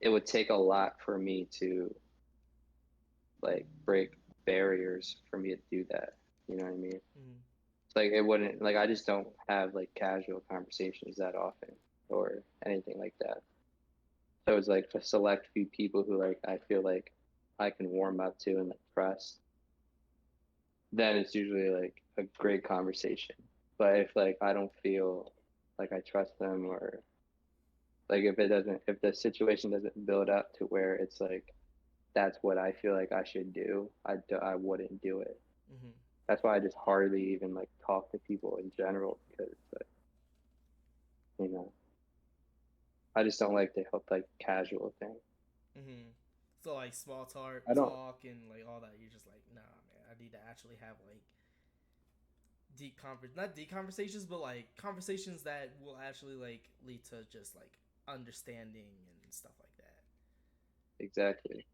it would take a lot for me to like break barriers for me to do that. You know what I mean?
Mm.
It's like it wouldn't like I just don't have like casual conversations that often or anything like that. So it's like a select few people who like I feel like I can warm up to and like trust. Then it's usually like a great conversation. But if like I don't feel like I trust them or like if the situation doesn't build up to where it's like that's what I feel like I should do, I wouldn't do it.
Mm-hmm.
That's why I just hardly even like talk to people in general because like, you know, I just don't like the like casual thing.
Mm-hmm. So like small
I don't
talk and like all that, you're just like, nah, man. I need to actually have like not deep conversations, but like conversations that will actually like lead to just like understanding and stuff like that.
exactly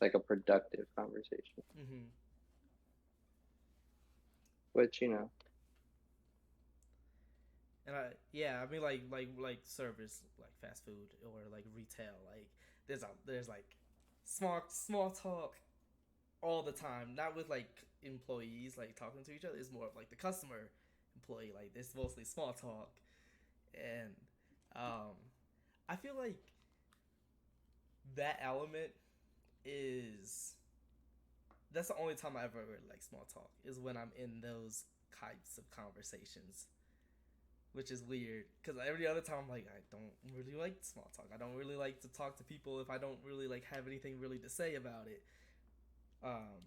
like a productive conversation,
Mm-hmm.
which
And I mean like service like fast food or like retail like there's like small talk all the time, not with like employees like talking to each other. It's more of like the customer employee like this mostly small talk. And um I feel like that element is that's the only time I ever really like small talk is when I'm in those types of conversations, which is weird because every other time I'm like I don't really like small talk. I don't really like to talk to people if I don't really like have anything really to say about it. Um,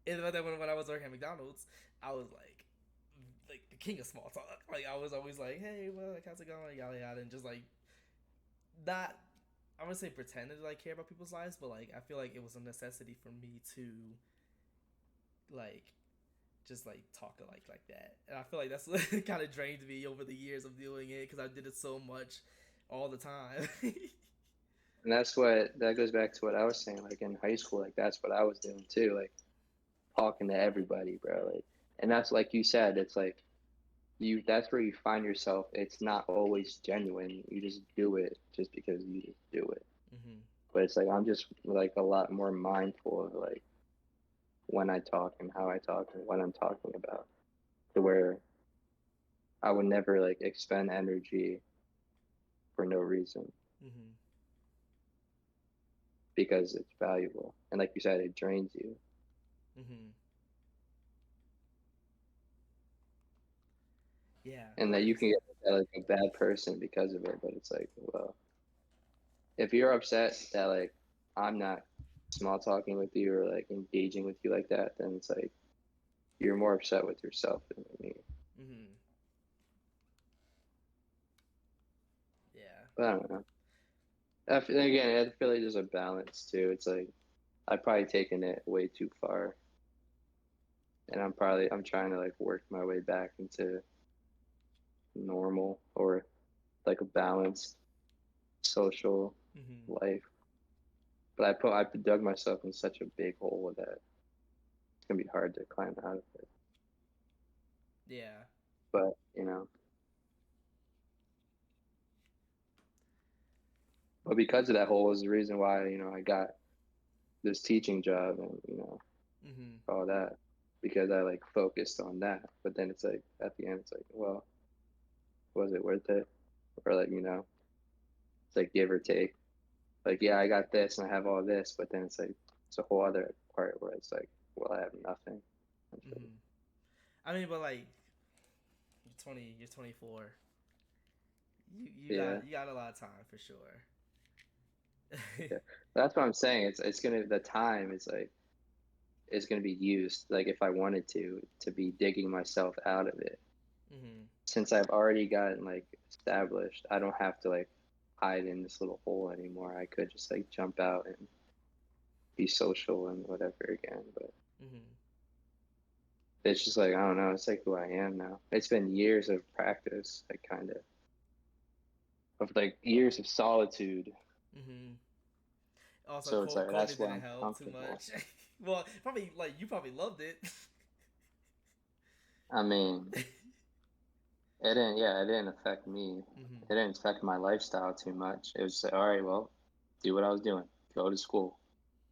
and then when I was working at McDonald's, I was like the king of small talk. Like I was always like, hey, well, like how's it going, yada yada, and just like not. I wouldn't say pretended to like care about people's lives, but like I feel like it was a necessity for me to like just like talk like that. And I feel like that's kind of drained me over the years of doing it because I did it so much all the time.
And that goes back to what I was saying. Like in high school, like that's what I was doing too. Like talking to everybody, bro. Like, and that's like you said. It's like you. That's where you find yourself. It's not always genuine. You just do it just because you just do it.
Hmm.
But it's like I'm just like a lot more mindful of like when I talk and how I talk and what I'm talking about, to where I would never like expend energy for no reason
Hmm.
because it's valuable. And like you said, it drains you.
Hmm. Yeah,
And that you can
100%.
get looked at like a bad person because of it. But it's like, well, if you're upset that like I'm not small talking with you or like engaging with you like that, then it's like you're more upset with yourself than with me.
Hmm. Yeah.
But I don't know. Again, I feel like there's a balance too. It's like I've probably taken it way too far, and I'm trying to like work my way back into normal or like a balanced social
Hmm.
life. But I dug myself in such a big hole that it's gonna be hard to climb out of it.
Yeah.
But you know, but because of that hole is the reason why I got this teaching job and
Hmm.
all that because I like focused on that. But then it's like at the end, it's like, well, was it worth it? Or like it's like give or take. Like yeah, I got this and I have all this, but then it's like it's a whole other part where it's like, well, I have nothing.
Hmm. I mean, but like you're 20, you're 24.
Yeah,
You got a lot of time for sure.
yeah. That's what I'm saying. It's gonna the time is gonna be used like if I wanted to be digging myself out of it.
Hmm.
Since I've already gotten like established, I don't have to like hide in this little hole anymore. I could just like jump out and be social and whatever again. But
Hmm.
it's just like I don't know. It's like who I am now. It's been years of practice, like kind of like years of solitude.
Hmm. Also,
So it's like
COVID
that's why
didn't
I'm
help too
comfortable.
much. Well, probably like you probably loved it.
I mean, it didn't. Yeah, it didn't affect me.
Hmm.
It didn't affect my lifestyle too much. It was just like, all right, well, do what I was doing. Go to school,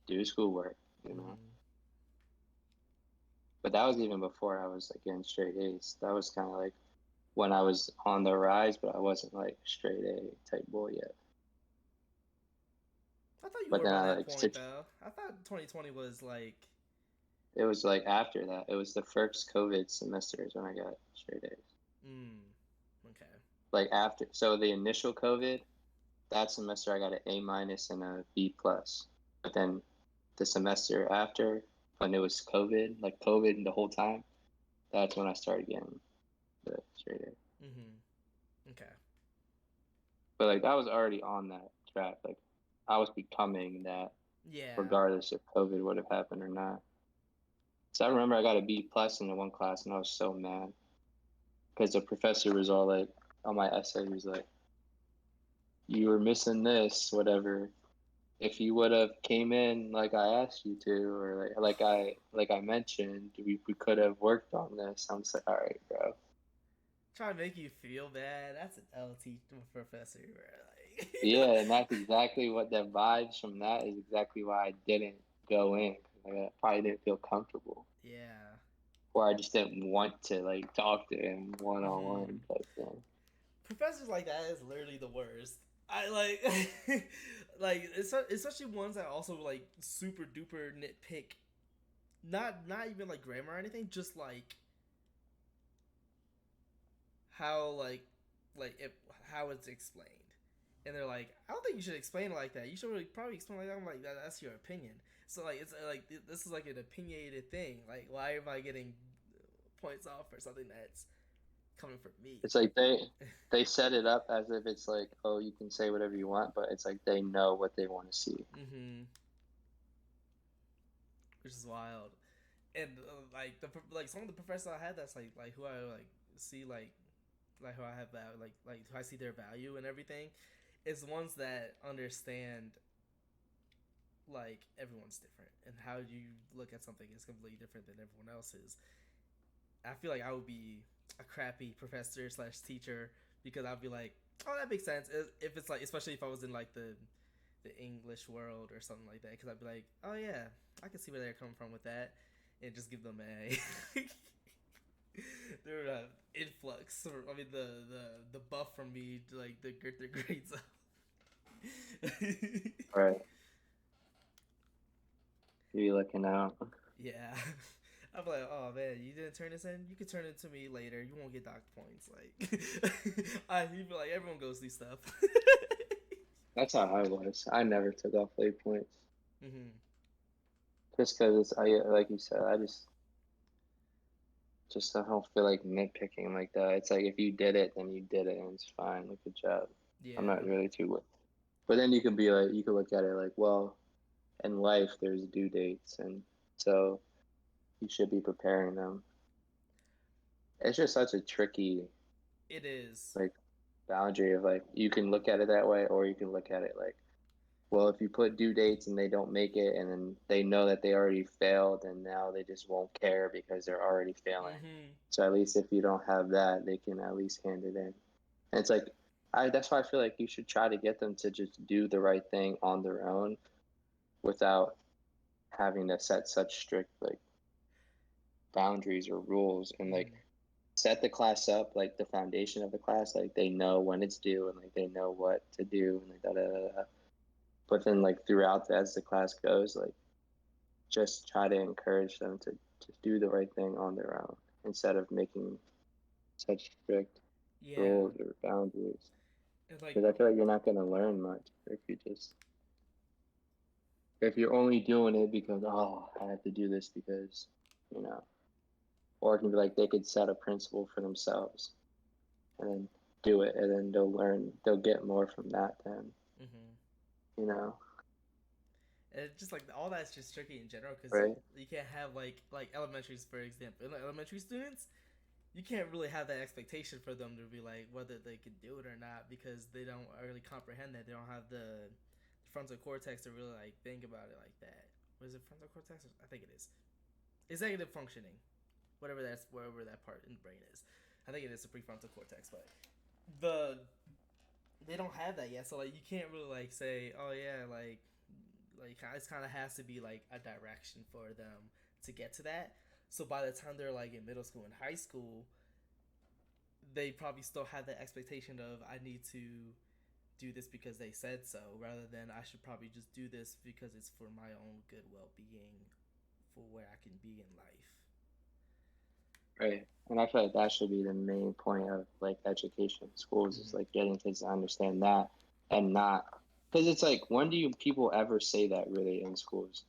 do schoolwork. You know.
Hmm.
But that was even before I was like getting straight A's. That was kind of like when I was on the rise, but I wasn't like straight A type boy yet.
I thought you
But
were
then
by
I
that
like
point
stitched.
though. I thought 2020 was like.
It was like after that. It was the first COVID semesters when I got straight A's.
Mm, okay.
Like after, so the initial COVID, that semester I got an A minus and a B plus. But then the semester after, when it was COVID, like COVID the whole time, that's when I started getting the straight A.
Hmm. Okay.
But like I was already on that track. Like I was becoming that
Yeah.
regardless if COVID would have happened or not. So I remember I got a B plus in the one class and I was so mad because the professor was all like on my essay, he was like, you were missing this, whatever. If you would have came in like I asked you to, or like I mentioned, we could have worked on this. I'm just like, all right, bro.
Try to make you feel bad. That's an LT professor, bro. Like,
Yeah, and that's exactly what the vibes from that is exactly why I didn't go in. 'Cause I probably didn't feel comfortable,
yeah.
or I just didn't want to like talk to him one on
Hmm.
one type thing.
Professors like that is literally the worst. I like, like especially ones that also like super duper nitpick. Not even like grammar or anything. Just like how if how it's explained. And they're like, I don't think you should explain it like that. You should really probably explain it like that. I'm like, that's your opinion. So like, it's like this is like an opinionated thing. Like, why am I getting points off for something that's coming from me?
It's like they set it up as if it's like, oh, you can say whatever you want, but it's like they know what they want to see.
Mm-hmm. Which is wild. and like the like some of the professors I had, that's like who I like see like who I have like who I see their value and everything, is ones that understand like everyone's different and how you look at something is completely different than everyone else's. I feel like I would be a crappy professor slash teacher because I'd be like, oh, that makes sense. If it's like, especially if I was in like the English world or something like that, because I'd be like, oh yeah, I can see where they're coming from with that, and just give them a their influx. Or, I mean, the buff from me to like the get their grades up.
Right. You looking out.
Yeah. I'm like, oh man, you didn't turn this in. You could turn it to me later. You won't get docked points. Like, you feel like everyone goes through stuff.
That's how I was. I never took off late points
hmm
just because it's I like you said. I just I don't feel like nitpicking like that. It's like if you did it, then you did it, and it's fine. Like good job. I'm not
Yeah.
really too. But then you can be like, you can look at it like, well, in life there's due dates, and so you should be preparing them. It's just such a tricky
It is.
like boundary of like you can look at it that way, or you can look at it like, well, if you put due dates and they don't make it, and then they know that they already failed, and now they just won't care because they're already failing.
hmm
So at least if you don't have that, they can at least hand it in. And it's like, that's why I feel like you should try to get them to just do the right thing on their own without having to set such strict like boundaries or rules and like
hmm
set the class up like the foundation of the class, like they know when it's due and like they know what to do and like da da da da. But then like throughout as the class goes, like just try to encourage them to do the right thing on their own instead of making such strict
Yeah.
rules or boundaries.
And like,
Because I feel like you're not going to learn much if you just if you're only doing it because oh I have to do this because you know, or it can be like they could set a principle for themselves and then do it, and then they'll get more from that then
hmm
you know,
and it's just like all that's just tricky in general because
right?
you can't have like elementaries for example. Like, elementary students, you can't really have that expectation for them to be like whether they can do it or not because they don't really comprehend that. They don't have the frontal cortex to really like think about it like that. Was it frontal cortex? I think it is. Executive functioning, wherever that part in the brain is. I think it is the prefrontal cortex, but the they don't have that yet. So like you can't really like say, oh yeah, like it kind of has to be like a direction for them to get to that. So by the time they're like in middle school and high school, they probably still have that expectation of I need to do this because they said so, rather than I should probably just do this because it's for my own good well being, for where I can be in life.
Right. And I feel like that should be the main point of like education in schools is
Mm-hmm.
like getting kids to understand that and not because it's like when do you people ever say that really in schools?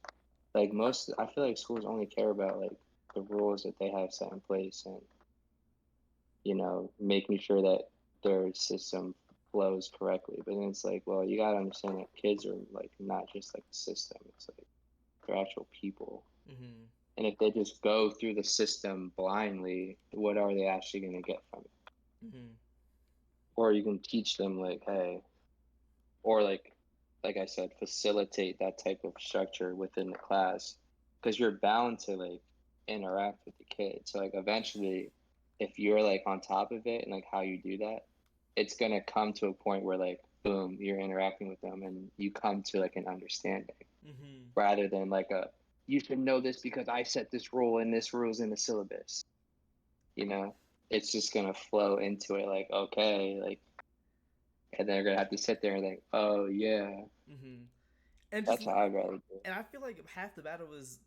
Like most I feel like schools only care about like the rules that they have set in place and you know, making sure that their system flows correctly. But then it's like, well, you gotta understand that kids are like not just like a system. It's like they're actual people.
Mm-hmm.
And if they just go through the system blindly, what are they actually going to get from it?
Mm-hmm.
Or you can teach them like, hey, or like I said, facilitate that type of structure within the class because you're bound to like interact with the kids. So like eventually, if you're like on top of it and like how you do that, it's gonna come to a point where like boom, you're interacting with them and you come to like an understanding
Mm-hmm.
rather than like a you should know this because I set this rule and this rule's in the syllabus. You know, it's just gonna flow into it like okay, like and they're gonna have to sit there and think, oh yeah,
Mm-hmm. And just
that's how I'd rather do it.
and I feel like half the battle was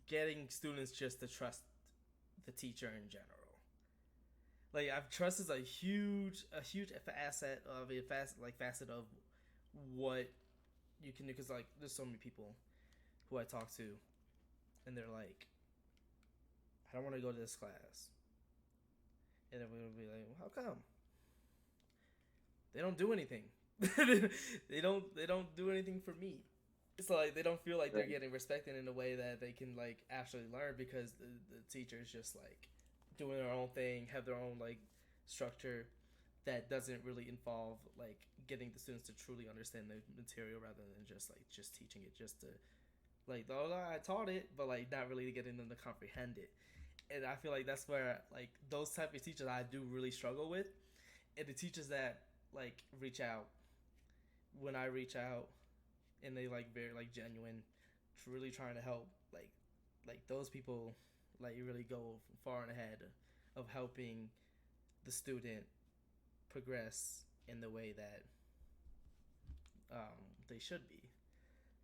getting students just to trust the teacher in general. Like I've trust is a huge asset of a facet of what you can do because like there's so many people who I talk to and they're like, I don't want to go to this class, and then we'll be like, well, how come? They don't do anything. They don't do anything for me. So like they don't feel like they're
Right.
getting respected in a way that they can like actually learn because the teachers just like doing their own thing, have their own like structure that doesn't really involve like getting the students to truly understand the material rather than just teaching it just to like oh I taught it but like not really getting them to comprehend it. And I feel like that's where like those type of teachers I do really struggle with, and the teachers that like reach out when I reach out and they like very like genuine, really trying to help like those people like really go far and ahead of helping the student progress in the way that they should be.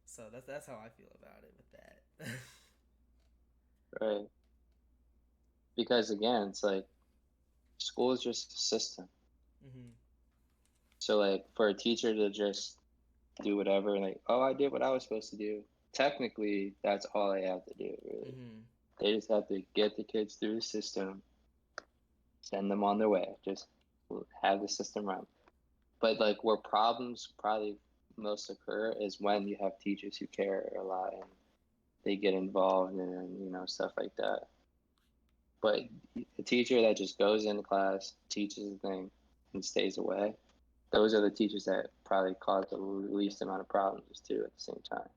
So that's how I feel about it with that.
Right. Because again, it's like school is just a system.
Mm-hmm.
So like for a teacher to just do whatever, like, oh, I did what I was supposed to do. Technically, that's all they have to do, really.
Mm-hmm.
They just have to get the kids through the system, send them on their way, just have the system run. But like where problems probably most occur is when you have teachers who care a lot and they get involved and stuff like that. But a teacher that just goes into class, teaches the thing, and stays away, those are the teachers that probably cause the least amount of problems too at the same time.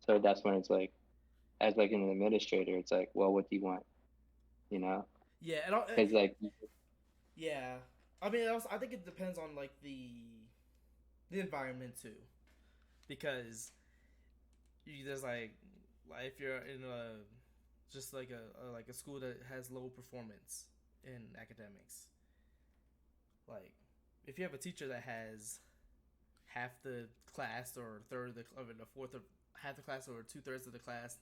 So that's when it's like, as like an administrator, it's like, well, what do you want? You know?
Yeah, and
Because like,
yeah. I mean, also, I think it depends on like the environment too, because there's like if you're in a just like a school that has low performance in academics, like if you have a teacher that has half the class or a third of the fourth of half the class or 2/3 of the class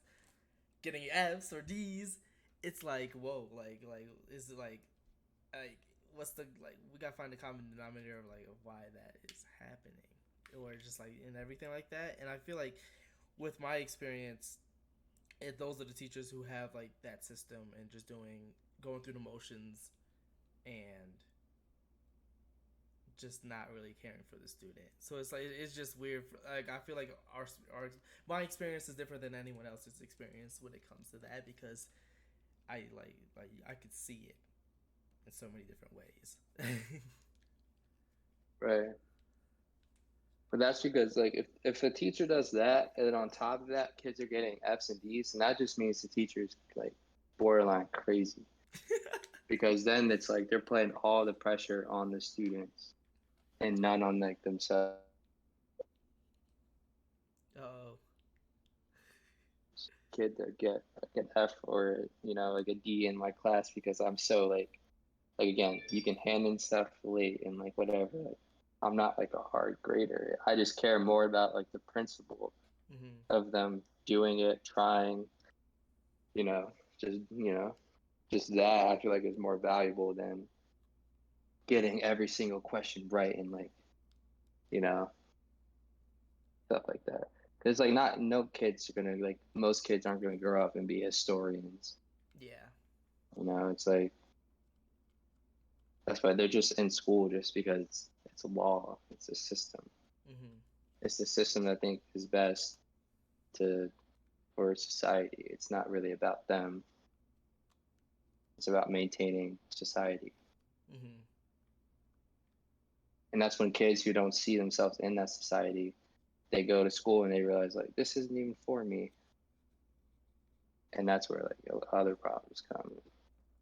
getting F's or D's, it's like whoa, like is it like what's the like we gotta find the common denominator of why that is happening or just like and everything like that. And I feel like with my experience, those are the teachers who have like that system and just going through the motions and just not really caring for the student. So it's like it's just weird. Like I feel like our my experience is different than anyone else's experience when it comes to that because I I could see it in so many different ways.
right. But that's because like if a teacher does that and then on top of that kids are getting F's and D's, and that just means the teacher's like borderline crazy. Because then it's like they're putting all the pressure on the students and none on like themselves.
Oh.
Kid to get like an F or like a D in my class because I'm so like again, you can hand in stuff late and like whatever. Like, I'm not like a hard grader. I just care more about like the principle
Mm-hmm.
of them doing it, trying, you know, just just that I feel like is more valuable than getting every single question right and like, you know, stuff like that. Because like not no kids are gonna like most kids aren't gonna grow up and be historians.
Yeah.
It's like that's why they're just in school just because it's a law, it's a system.
Mm-hmm.
It's the system that I think is best to for society. It's not really about them. It's about maintaining society.
Mm-hmm.
And that's when kids who don't see themselves in that society, they go to school and they realize like this isn't even for me. And that's where like other problems come.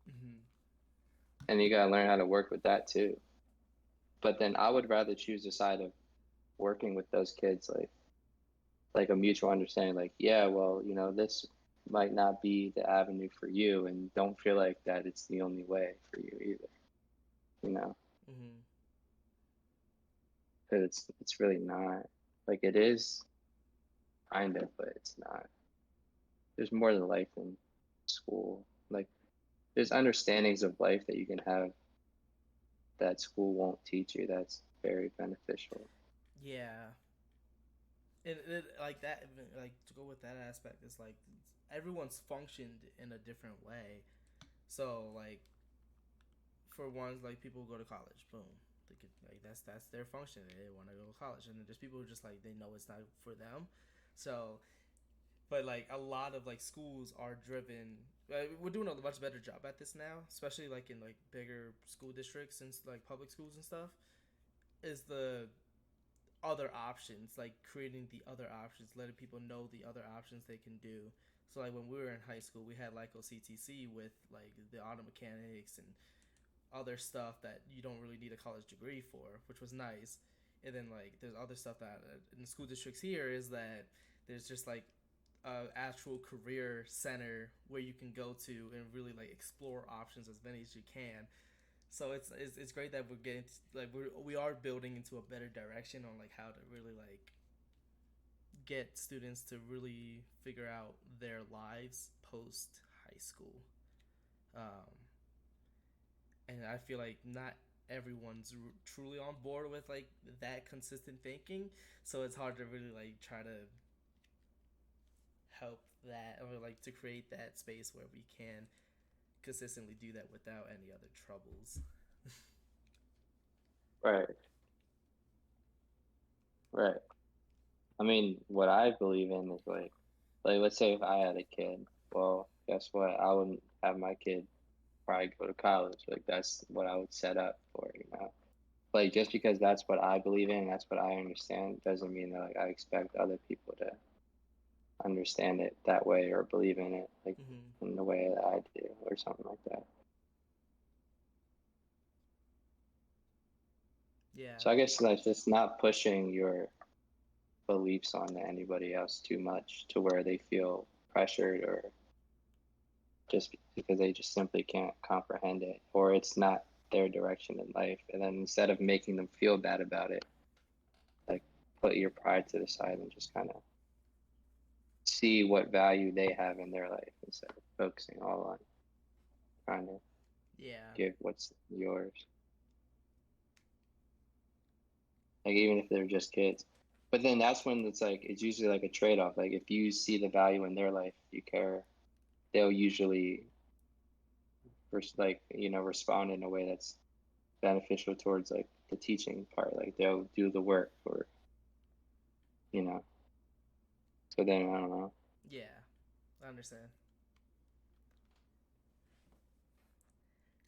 Mm-hmm.
And you gotta learn how to work with that too. But then I would rather choose the side of working with those kids like a mutual understanding, like, yeah, well, this might not be the avenue for you, and don't feel like that it's the only way for you either, you know,
Mm-hmm.
because it's really not. Like it is kind of, but it's not. There's more to life than school. Like there's understandings of life that you can have that school won't teach you. That's very beneficial.
Yeah. Like that, like to go with that aspect is like everyone's functioned in a different way. So like for ones like people who go to college, boom, they could, like that's their function. They want to go to college, and then there's people who just like they know it's not for them. So, but like a lot of like schools are driven. We're doing a much better job at this now, especially like in like bigger school districts and like public schools and stuff. Is the other options, like creating the other options, letting people know the other options they can do. So like when we were in high school, we had like OCTC with like the auto mechanics and other stuff that you don't really need a college degree for, which was nice. And then like there's other stuff that in the school districts here is that there's just like a actual career center where you can go to and really like explore options as many as you can. So it's great that we're getting like we are building into a better direction on like how to really like get students to really figure out their lives post high school. Um, and I feel like not everyone's truly on board with like that consistent thinking, so it's hard to really like try to help that or like to create that space where we can consistently do that without any other troubles.
Right, right. I mean, what I believe in is like let's say if I had a kid, well, guess what? I wouldn't have my kid probably go to college. Like that's what I would set up for, you know. Like just because that's what I believe in, that's what I understand, doesn't mean that like I expect other people to understand it that way or believe in it like
Mm-hmm.
in the way that I do or something like that.
Yeah.
So I guess that's just not pushing your beliefs onto anybody else too much to where they feel pressured or just because they just simply can't comprehend it or it's not their direction in life. And then instead of making them feel bad about it, like put your pride to the side and just kind of see what value they have in their life instead of focusing all on trying to
Yeah.
give what's yours. Like even if they're just kids. But then that's when it's like it's usually like a trade off. Like if you see the value in their life, you care, they'll usually like, you know, respond in a way that's beneficial towards like the teaching part. Like they'll do the work for, you know. So then I don't know.
Yeah. I understand.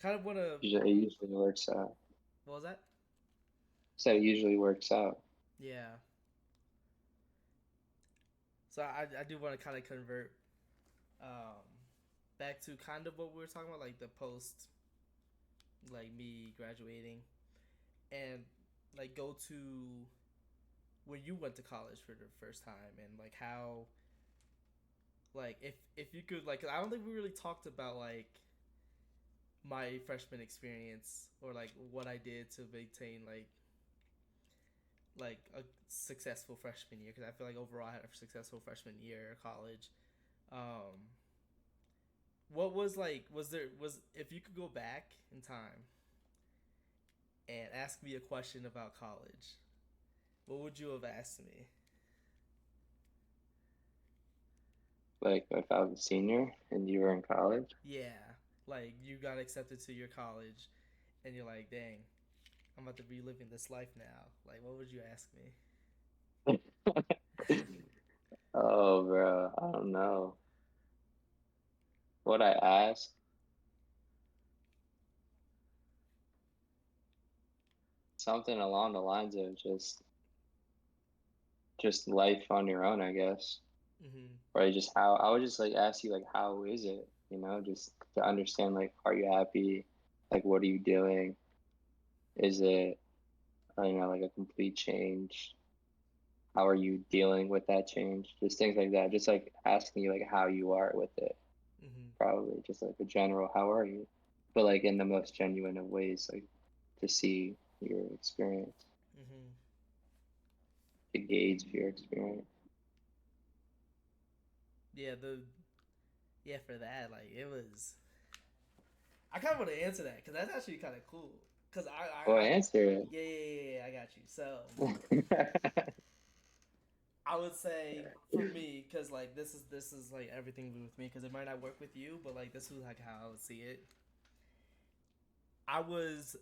Kind of want to.
It usually works out.
What was that?
So it usually works out.
Yeah. So I do want to kind of convert um, back to kind of what we were talking about, like the post, like me graduating, and like go to when you went to college for the first time, and like how, like if you could like, I don't think we really talked about like my freshman experience or like what I did to maintain like a successful freshman year because I feel like overall I had a successful freshman year of college. Um, what was like was there was if you could go back in time and ask me a question about college, what would you have asked me?
Like if I was a senior and you were in college.
Yeah, like you got accepted to your college, and you're like, dang, I'm about to be living this life now. Like, what would you ask me?
Oh, bro, I don't know. What I ask, something along the lines of just life on your own, I guess.
Mm-hmm.
Or just how I would just like ask you like how is it, you know, just to understand like are you happy? Like what are you doing? Is it you know like a complete change? How are you dealing with that change? Just things like that. Just like asking you like how you are with it.
Mm-hmm.
Probably just like a general how are you? But like in the most genuine of ways, like to see your experience,
Mm-hmm.
to gauge your experience.
Yeah, the yeah for that like it was. I kind of want to answer that because that's actually kind of cool. Cause
Well,
I
answer
yeah, I got you. So
it.
I would say for me, because like this is like everything with me, because it might not work with you, but like this was like how I would see it. I was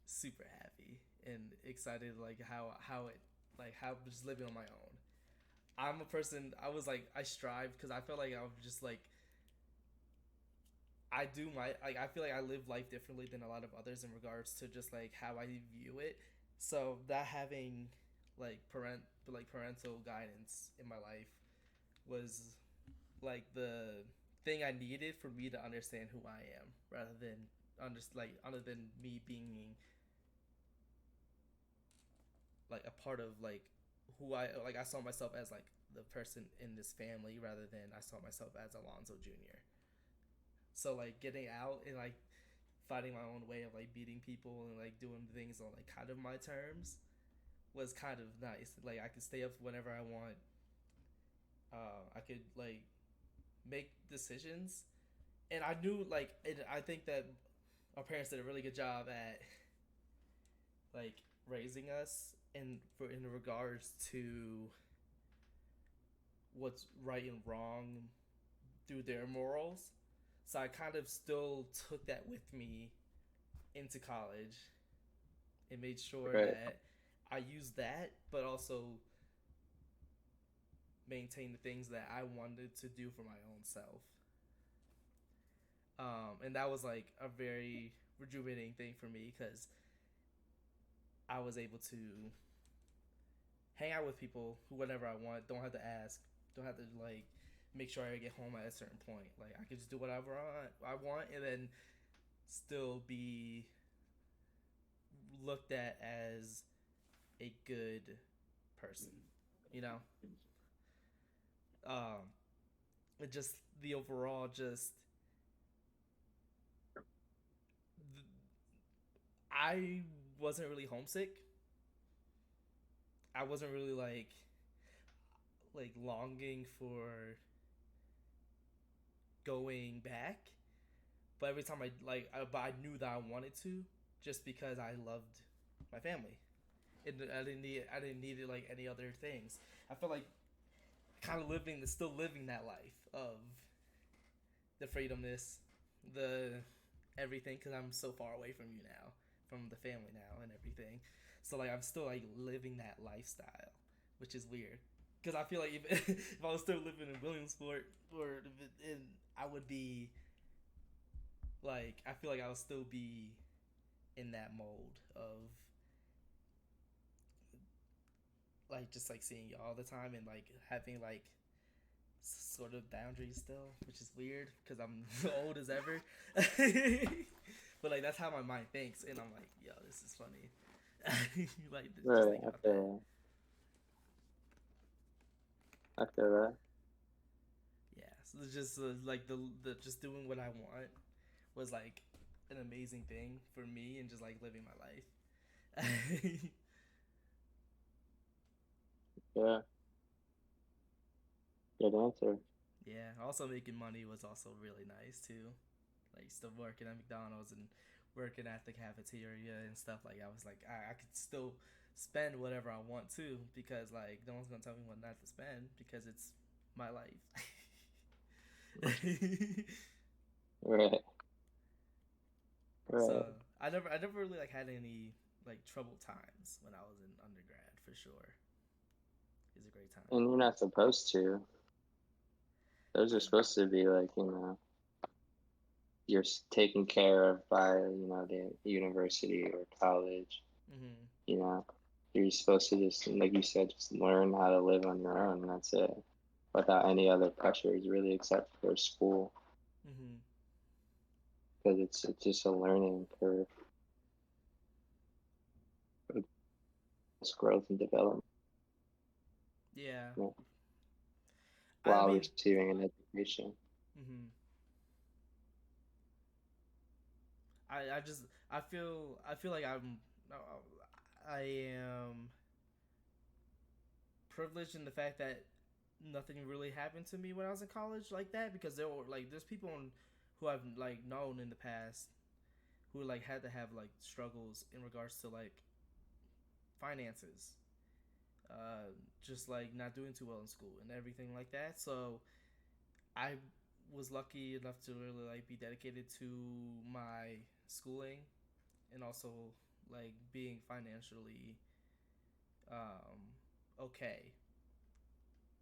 super happy and excited like how it like how just living on my own. I'm a person. I was like I strive because I felt like I was just like I do my like I feel like I live life differently than a lot of others in regards to just like how I view it. So that having parental guidance in my life was like the thing I needed for me to understand who I am rather than other than me being like a part of like who I saw myself as like the person in this family rather than I saw myself as Alonzo Jr. So like getting out and like finding my own way of like beating people and like doing things on like kind of my terms was kind of nice. Like I could stay up whenever I want. I could like make decisions, and I knew I think that our parents did a really good job at like raising us in regards to what's right and wrong through their morals. So I kind of still took that with me into college and made sure
Right.
that I used that, but also maintain the things that I wanted to do for my own self. And that was like a very rejuvenating thing for me because I was able to hang out with people who whenever I want, don't have to ask, don't have to like make sure I get home at a certain point. Like I could just do whatever I want and then still be looked at as a good person, you know? Um, it just the overall just I wasn't really homesick. I wasn't really like longing for going back. But every time but I knew that I wanted to, just because I loved my family. And I didn't need it like any other things. I felt like kind of still living that life of the freedomness, the everything, because I'm so far away from you now, from the family now and everything. So like I'm still like living that lifestyle, which is weird. Because I feel like if I was still living in Williamsport, I would be like I feel like I would still be in that mold of like just like seeing you all the time and like having like sort of boundaries still, which is weird because I'm old as ever. But like that's how my mind thinks, and I'm like, yo, this is funny. Like just
Right.
thinking about that.
I feel that.
Yeah, so it's just like the just doing what I want was like an amazing thing for me, and just like living my life.
Yeah. Good answer.
Yeah, also making money was also really nice too. Like still working at McDonald's and working at the cafeteria and stuff like I was like I could still spend whatever I want to because like no one's gonna tell me what not to spend because it's my life.
Right. Right.
So I never really like had any like troubled times when I was in undergrad for sure. It was a great time.
And you're not supposed to. Those are
I
supposed to be like, you're taken care of by, the university or college.
mhm.
You know, you're supposed to just, like you said, just learn how to live on your own. And that's it, without any other pressures, really, except for school,
Mhm.
because it's just a learning curve, it's growth and development,
Yeah.
you know,
I
while
mean,
receiving an education.
mhm. I just I feel like I am privileged in the fact that nothing really happened to me when I was in college like that because there's people who I've like known in the past who like had to have like struggles in regards to like finances, uh, just like not doing too well in school and everything like that. So I was lucky enough to really like be dedicated to my schooling and also like being financially okay.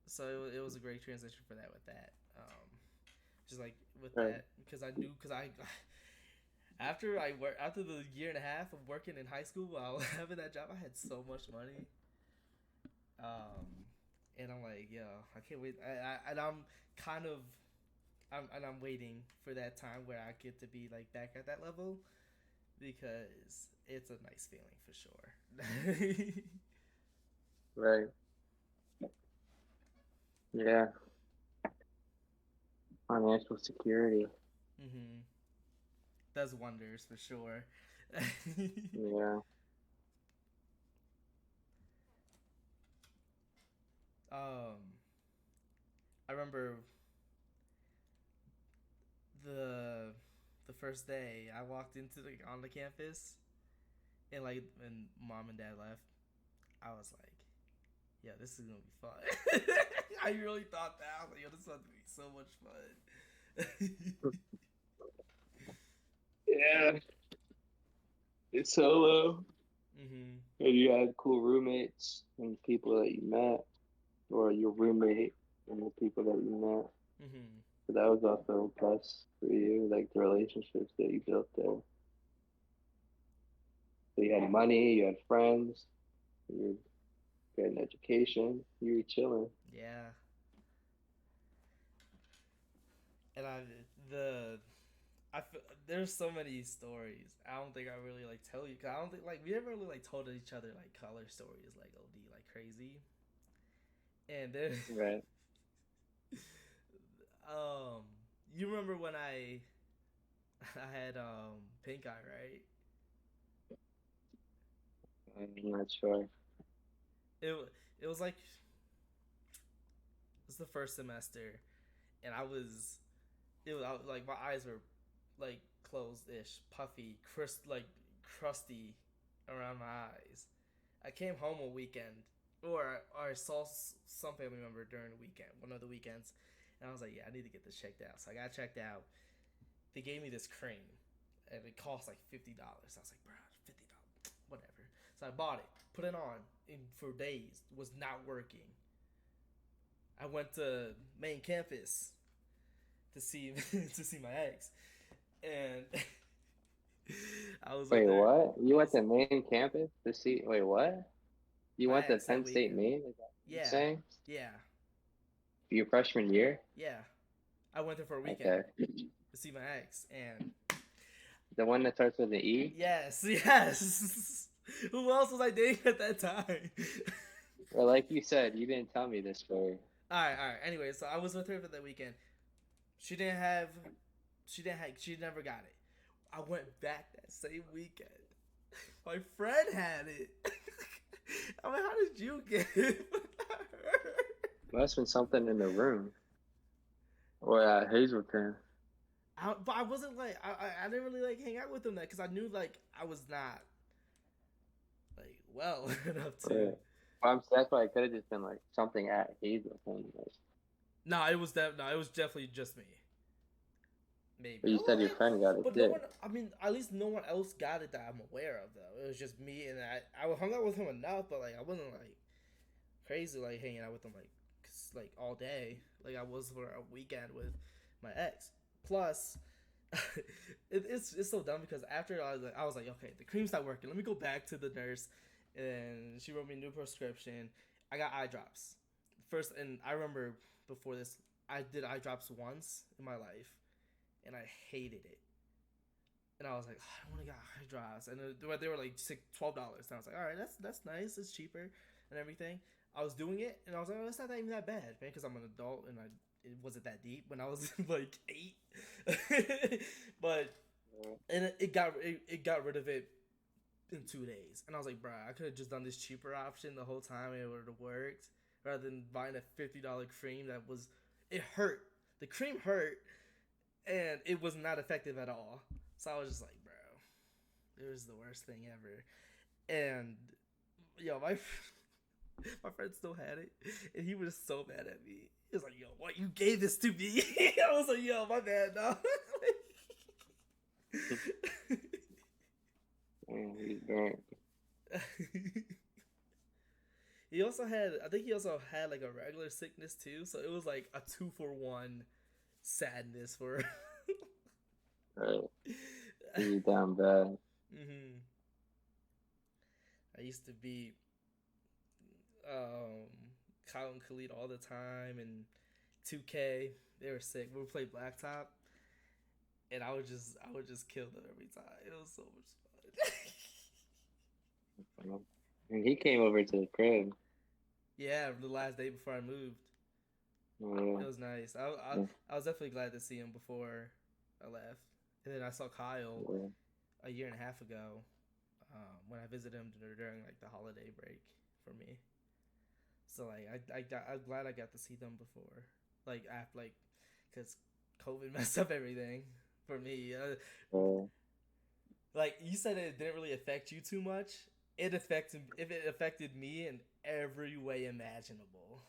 So it was a great transition for that with that. Just like with
Right.
that because I knew because I after I work after the year and a half of working in high school while having that job, I had so much money. Um, and I'm like, yo, I can't wait. And I'm kind of, I'm waiting for that time where I get to be like back at that level because it's a nice feeling for sure.
Right. Yeah. Financial security.
Mm-hmm. Does wonders for sure.
Yeah.
um, I remember the the first day I walked into on the campus and like when mom and dad left, I was like, yeah, this is gonna be fun. I really thought that. I was like, yo, this is about to be so much fun.
Yeah. It's solo.
Mm-hmm.
And you had cool roommates and people that you met, or your roommate and the people that you met.
Mm-hmm.
So that was also a plus for you, like the relationships that you built there. So you had money, you had friends, you got an education, you were chilling.
Yeah. And the I feel, there's so many stories. I don't think I really like tell you because I don't think like we never really like told each other like color stories like OD like crazy. And then
Right.
um you remember when I had pink eye, right?
I'm not sure.
It was like it was the first semester and it was like my eyes were like closed ish, puffy, crusty around my eyes. I came home a weekend, or I saw some family member during the weekend, one of the weekends, and I was like, yeah, I need to get this checked out. So I got checked out. They gave me this cream, and it cost like $50. I was like, bro, $50, whatever. So I bought it, put it on, and for days was not working. I went to main campus to see to see my ex, and I was with
Wait,
her.
what?
I
You went
was
to main campus to see? Wait, what? You
my
went to
ex that
Penn State,
weekend.
Maine? Is that what you're
Yeah,
saying?
yeah,
Your freshman year?
yeah. I went there for a weekend
Okay.
to see my ex, and
The one that starts with an E?
yes, yes. Who else was I dating at that time?
Or like you said, you didn't tell me this story.
All right. Anyway, so I was with her for that weekend. She didn't have, she never got it. I went back that same weekend. My friend had it. I'm like, how did you get it? But not her.
Must have been something in the room. Or at Hazleton.
But I wasn't like I didn't really like hang out with them that because I knew like I was not like well enough
Right.
to.
That's why it could have just been like something at Hazleton. Like,
No, it was that. No, it was definitely just me.
but
Maybe.
you said your
Oh,
friend got it
but no
too.
one. I mean, at least no one else got it that I'm aware of though. It was just me and I hung out with him enough, but like I wasn't like crazy like hanging out with him like all day like I was for a weekend with my ex. Plus, it's so dumb because after I was like, okay, the cream's not working. Let me go back to the nurse, and she wrote me a new prescription. I got eye drops first, and I remember before this, I did eye drops once in my life, and I hated it. And I was like, oh, I want to get eye drops, and they were like $12. And I was like, all right, that's nice, it's cheaper, and everything. I was doing it, and I was like, oh, it's not even that bad, man, because I'm an adult, and it wasn't that deep when I was like 8. But
Yeah.
and it got rid of it in 2 days, and I was like, bro, I could have just done this cheaper option the whole time, and it would have worked, rather than buying a $50 cream that was it hurt. The cream hurt, and it was not effective at all. So I was just like, bro, it was the worst thing ever. And yo, my friend still had it, and he was so mad at me. He was like, "Yo, what? You gave this to me?" I was like, "Yo, my bad, dog."
Man, he's burnt.
He also had, I think he also had like a regular sickness too, so it was like a 2 for 1 sadness for.
Right. Be down bad.
hmm I used to be um, Kyle and Khalid all the time, and 2K. They were sick. We would play Blacktop, and I would just kill them every time. It was so much fun.
And he came over to the crib.
Yeah, the last day before I moved, it
Oh,
was nice. I was definitely glad to see him before I left, and then I saw Kyle
yeah,
a year and a half ago when I visited him during like the holiday break for me. So like I'm glad I got to see them before, like after like, cause COVID messed up everything for me.
yeah,
Like you said, it didn't really affect you too much. It affected me in every way imaginable.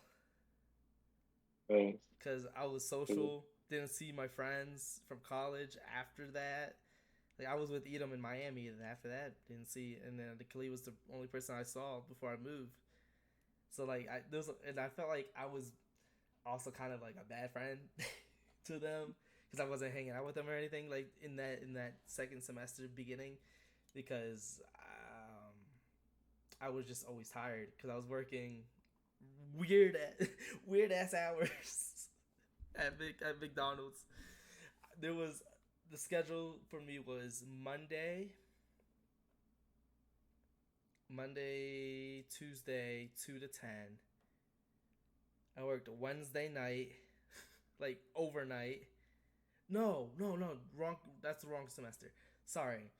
right.
Cause I was social, didn't see my friends from college after that. Like I was with Edom in Miami, and after that, didn't see. And then Khalid was the only person I saw before I moved. So like and I felt like I was also kind of like a bad friend to them because I wasn't hanging out with them or anything like in that second semester beginning because I was just always tired because I was working weird weird ass hours at McDonald's. There was the schedule for me was Monday, Tuesday, 2 to 10. I worked Wednesday night, like overnight. No, no, no, wrong. That's the wrong semester. Sorry.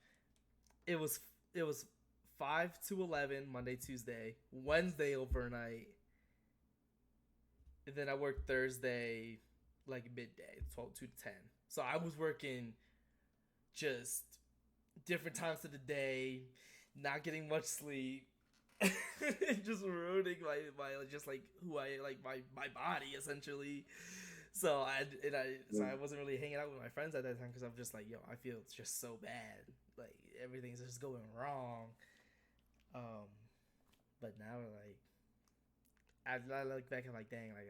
It was it was 5 to 11 Monday, Tuesday, Wednesday overnight, and then I worked Thursday, like midday, 2 to 10. So I was working just different times of the day, not getting much sleep, just ruining my just like who I like my body essentially. So I wasn't really hanging out with my friends at that time because I'm just like, yo, I feel it's just so bad, like everything's just going wrong. Um, but now like I look back and like, dang, like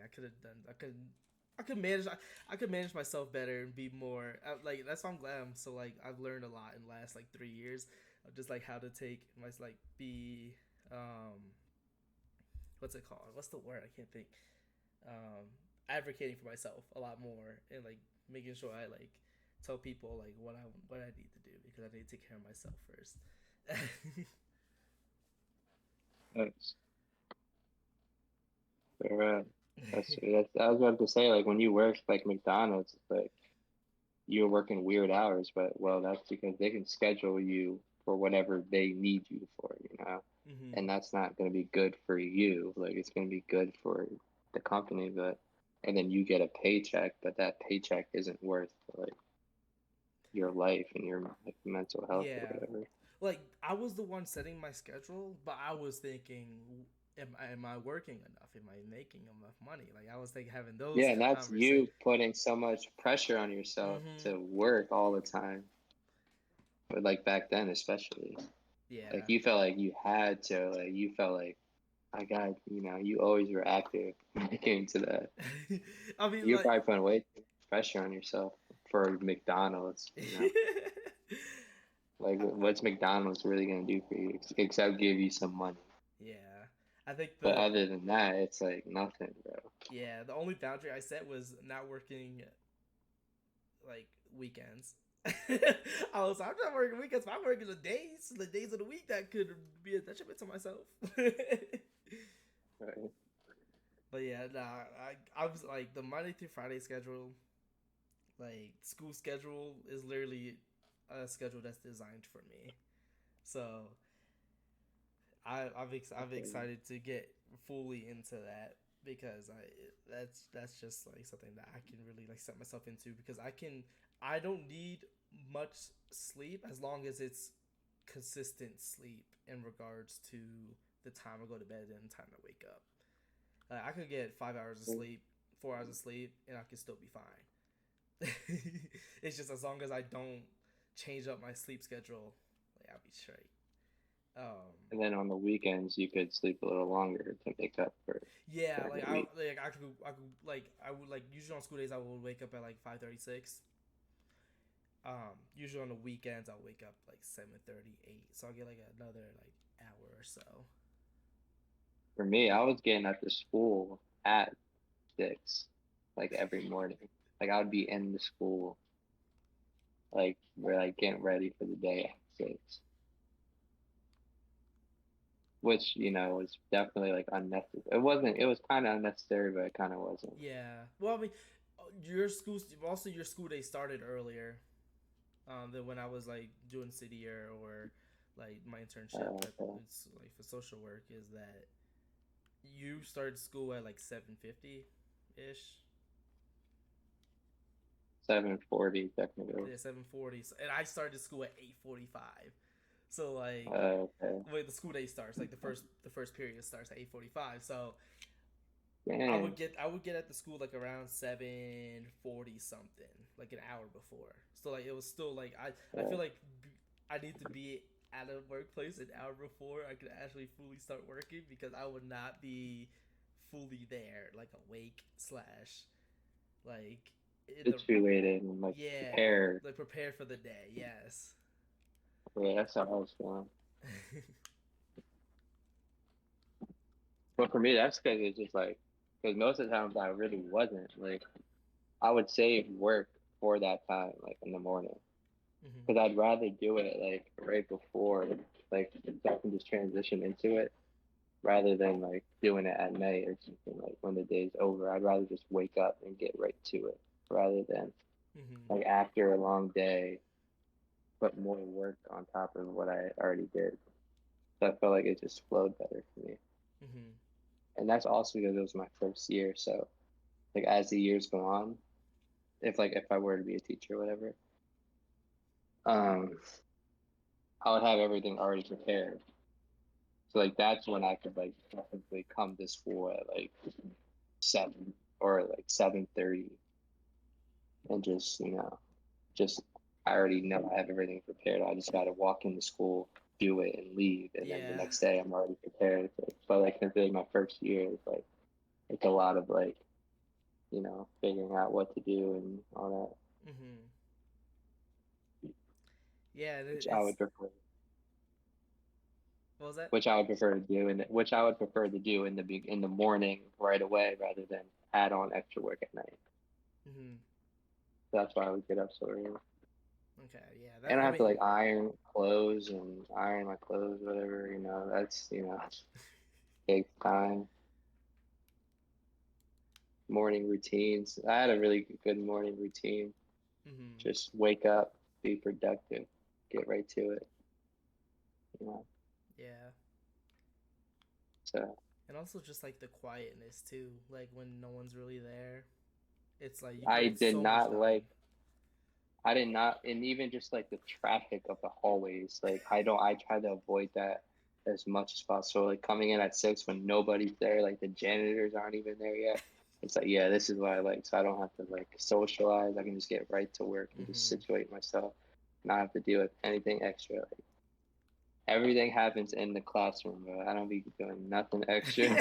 I could manage. I could manage myself better and be more like. That's why I'm glad I'm so like. I've learned a lot in the last like 3 years of just like how to take my like be what's it called? What's the word? I can't think. Um, Advocating for myself a lot more and like making sure I like tell people like what I need to do because I need to take care of myself first.
That's fair. That's I was about to say like when you work like McDonald's, it's like you're working weird hours, but well, that's because they can schedule you for whatever they need you for, you know,
hmm
and that's not going to be good for you. Like it's going to be good for the company, but and then you get a paycheck, but that paycheck isn't worth like your life and your like mental health or
Yeah,
whatever.
like I was the one setting my schedule, but I was thinking, am I working enough? Am I making enough money? Like I was thinking having those
Yeah, and that's
conversations.
you putting so much pressure on yourself
Mm-hmm.
to work all the time. But like back then, especially, like
Yeah.
you felt like you had to, like you felt like I got, you know, you always were active when it came to that.
I mean,
You're
like,
probably putting way too much pressure on yourself for McDonald's, you know? Like, what's McDonald's really gonna do for you except give you some money?
yeah. I think
But other than that, it's like nothing, bro.
the only boundary I set was not working like weekends. I'm not working weekends, but I'm working the days of the week that could be a detriment to myself.
Right?
But yeah, nah, I was like the Monday through Friday schedule, like school schedule is literally a schedule that's designed for me. So I'm excited to get fully into that because that's just like something that I can really like set myself into because I don't need much sleep as long as it's consistent sleep in regards to the time I go to bed and the time I wake up. I could get 5 hours of sleep, 4 hours of sleep, and I could still be fine. It's just as long as I don't change up my sleep schedule, like I'll be straight. Um,
And then on the weekends, you could sleep a little longer to make up for
yeah,
during
like
the week.
I could like I would like usually on school days I would wake up at like 5:36. Usually on the weekends I'll wake up like 7:38, so I'll get like another like hour or so.
For me, I was getting at the school at 6, like every morning. Like I would be in the school, like we're like getting ready for the day at 6, which was definitely like unnecessary. It wasn't. It was kind of unnecessary, but it kind of wasn't.
Yeah. Well, I mean, your school also your school day started earlier than when I was like doing city year or like my internship at
Okay.
it's like for social work is that you started school at like 7:50 ish.
7:40 technically.
Yeah, 7:40, and I started school at 8:45. So like,
Okay.
wait, the school day starts like the first period starts at 8:45. So
Dang.
I would get at the school like around 7:40 something, like an hour before. So like it was still like I
Yeah.
feel like I need to be at a workplace an hour before I could actually fully start working because I would not be fully there, like awake slash like in the
Situated and like
yeah,
prepared.
like prepared for the day. Yes.
Yeah, that's how I was feeling. But for me, that's because it's just like, because most of the times I really wasn't. Like, I would save work for that time, like in the morning.
Hmm.
Because I'd rather do it like right before, like, so I can just transition into it rather than like doing it at night or something. Like, when the day's over, I'd rather just wake up and get right to it rather than
Hmm.
like after a long day, put more work on top of what I already did. So I felt like it just flowed better for me.
Hmm.
And that's also because it was my first year. So, like, as the years go on, if I were to be a teacher or whatever, um, I would have everything already prepared. So like that's when I could like technically come to school at like 7 or like 7:30 and just just I already know I have everything prepared. I just got to walk into school, do it, and leave, and then the
Yeah.
next day I'm already prepared. But like considering my first year, it's a lot of like figuring out what to do and all
Hmm. Yeah,
that, which I
it's
would prefer.
what was that?
Which I would prefer to do, and which I would prefer to do in the morning right away rather than add on extra work at night.
Hmm.
That's why I would get up so early.
Okay, yeah.
And
That
I
I
have to
mean,
like iron clothes and iron my clothes, whatever, that's, takes time. Morning routines. I had a really good morning routine.
hmm,
Just wake up, be productive, get right to it, you know.
yeah,
So
and also just like the quietness too, like when no one's really there. It's like you can
I
get
did
so much
not
done.
like I did not, and even just like the traffic of the hallways, like I try to avoid that as much as possible. Like coming in at 6 when nobody's there, like the janitors aren't even there yet. It's like, yeah, this is what I like. So I don't have to like socialize. I can just get right to work and just
Hmm.
situate myself, not have to deal with anything extra. Like everything happens in the classroom, bro. I don't be doing nothing extra.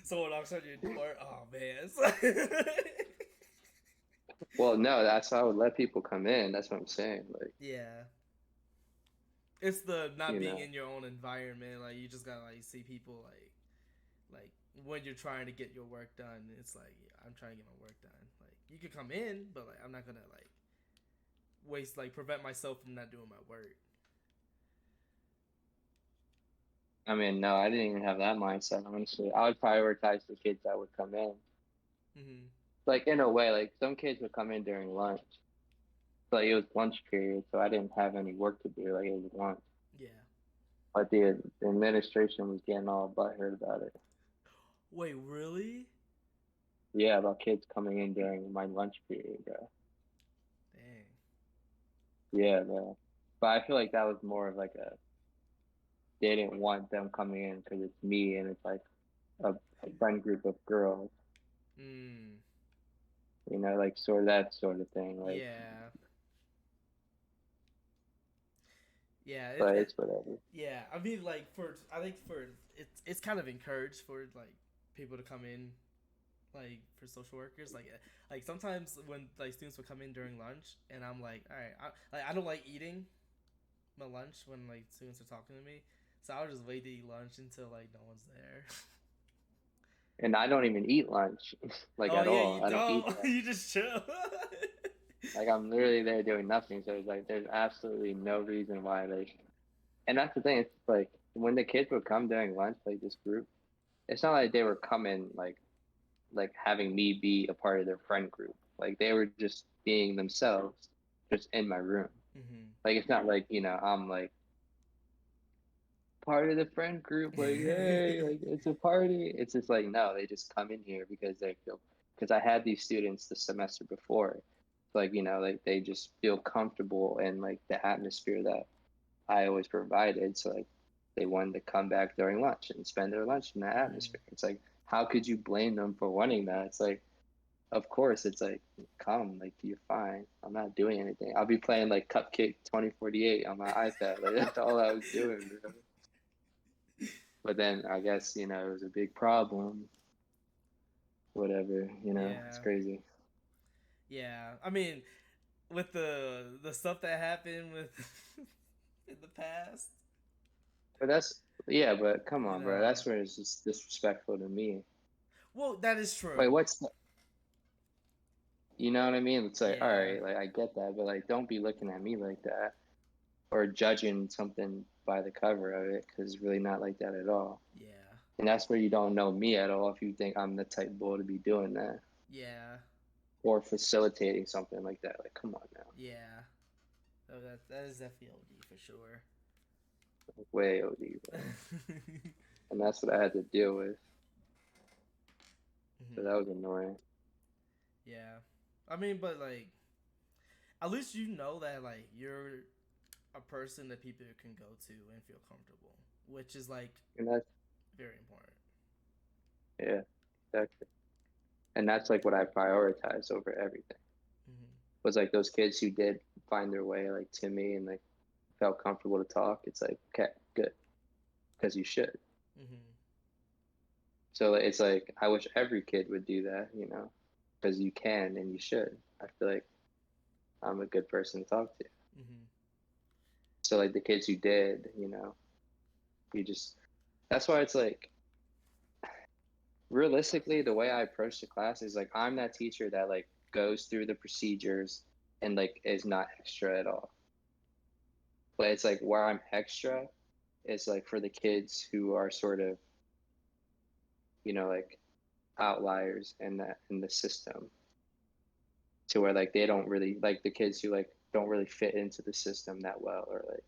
Someone knocks on your door. Oh man.
Well, no, that's how I would let people come in. That's what I'm saying. Like,
Yeah. It's the not
you
being
know.
in your own environment. Like you just gotta like see people like when you're trying to get your work done. It's like yeah, I'm trying to get my work done. Like you could come in, but like I'm not gonna like waste like prevent myself from not doing my work.
I mean, no, I didn't even have that mindset, honestly. I would prioritize the kids that would come in.
Hmm.
Like, in a way, like, some kids would come in during lunch. Like, it was lunch period, so I didn't have any work to do. Like, it was lunch.
Yeah.
But the administration was getting all butthurt about it.
Wait, really?
Yeah, about kids coming in during my lunch period, bro.
Dang.
Yeah, bro. But I feel like that was more of like they didn't want them coming in because it's me and it's like a friend group of girls,
Hmm.
like sort of that sort of thing. Like,
Yeah. Yeah,
but it's whatever.
yeah. I mean, like for I think for it's kind of encouraged for like people to come in like for social workers like sometimes when like students will come in during lunch and I'm like all right I don't like eating my lunch when like students are talking to me, so I'll just wait to eat lunch until like no one's there.
And I don't even eat lunch, like
Oh
at
yeah,
all.
you
I don't eat
don't.
lunch.
You just chill.
Like I'm literally there doing nothing. So it's like there's absolutely no reason why like. And that's the thing. It's like when the kids would come during lunch, like this group, it's not like they were coming like having me be a part of their friend group. Like they were just being themselves, just in my room.
Hmm.
Like it's not like I'm like part of the friend group. Like hey, like it's a party. It's just like no, they just come in here because they feel. Because I had these students the semester before, like like they just feel comfortable in like the atmosphere that I always provided. So like they wanted to come back during lunch and spend their lunch in that
Hmm.
atmosphere. It's like how could you blame them for wanting that? It's like of course it's like come like you're fine. I'm not doing anything. I'll be playing like Cupcake 2048 on my iPad. Like that's all I was doing, bro. But then I guess it was a big problem. Whatever, it's
Yeah,
crazy.
yeah. I mean, with the stuff that happened with in the past,
But that's yeah. But come
you
on, bro.
know.
That's where it's just disrespectful to me.
Well, that is
Wait,
true.
what's you know what I mean? It's like, all
Yeah,
right, like I get that, but like, don't be looking at me like that or judging something by the cover of it because it's really not like that at all.
yeah,
And that's where you don't know me at all if you think I'm the type bull to be doing that
yeah,
or facilitating something like that. Like, come on now,
yeah. Oh, that is definitely OD for sure.
like, way OD, bro. And that's what I had to deal with. So
Hmm.
that was annoying.
Yeah, I mean, but like, at least you know that like you're a person that people can go to and feel comfortable, which is like
And that's
very important.
yeah, exactly. And that's like what I prioritize over everything.
Hmm.
Was like those kids who did find their way like to me and like felt comfortable to talk. It's like okay, good, because you should.
Hmm.
So it's like I wish every kid would do that, because you can and you should. I feel like I'm a good person to talk to.
Hmm.
So like the kids who did, you just that's why it's like realistically the way I approach the class is like I'm that teacher that like goes through the procedures and like is not extra at all. But it's like where I'm extra is like for the kids who are sort of, like outliers in the system to where like they don't really like the kids who like don't really fit into the system that well or like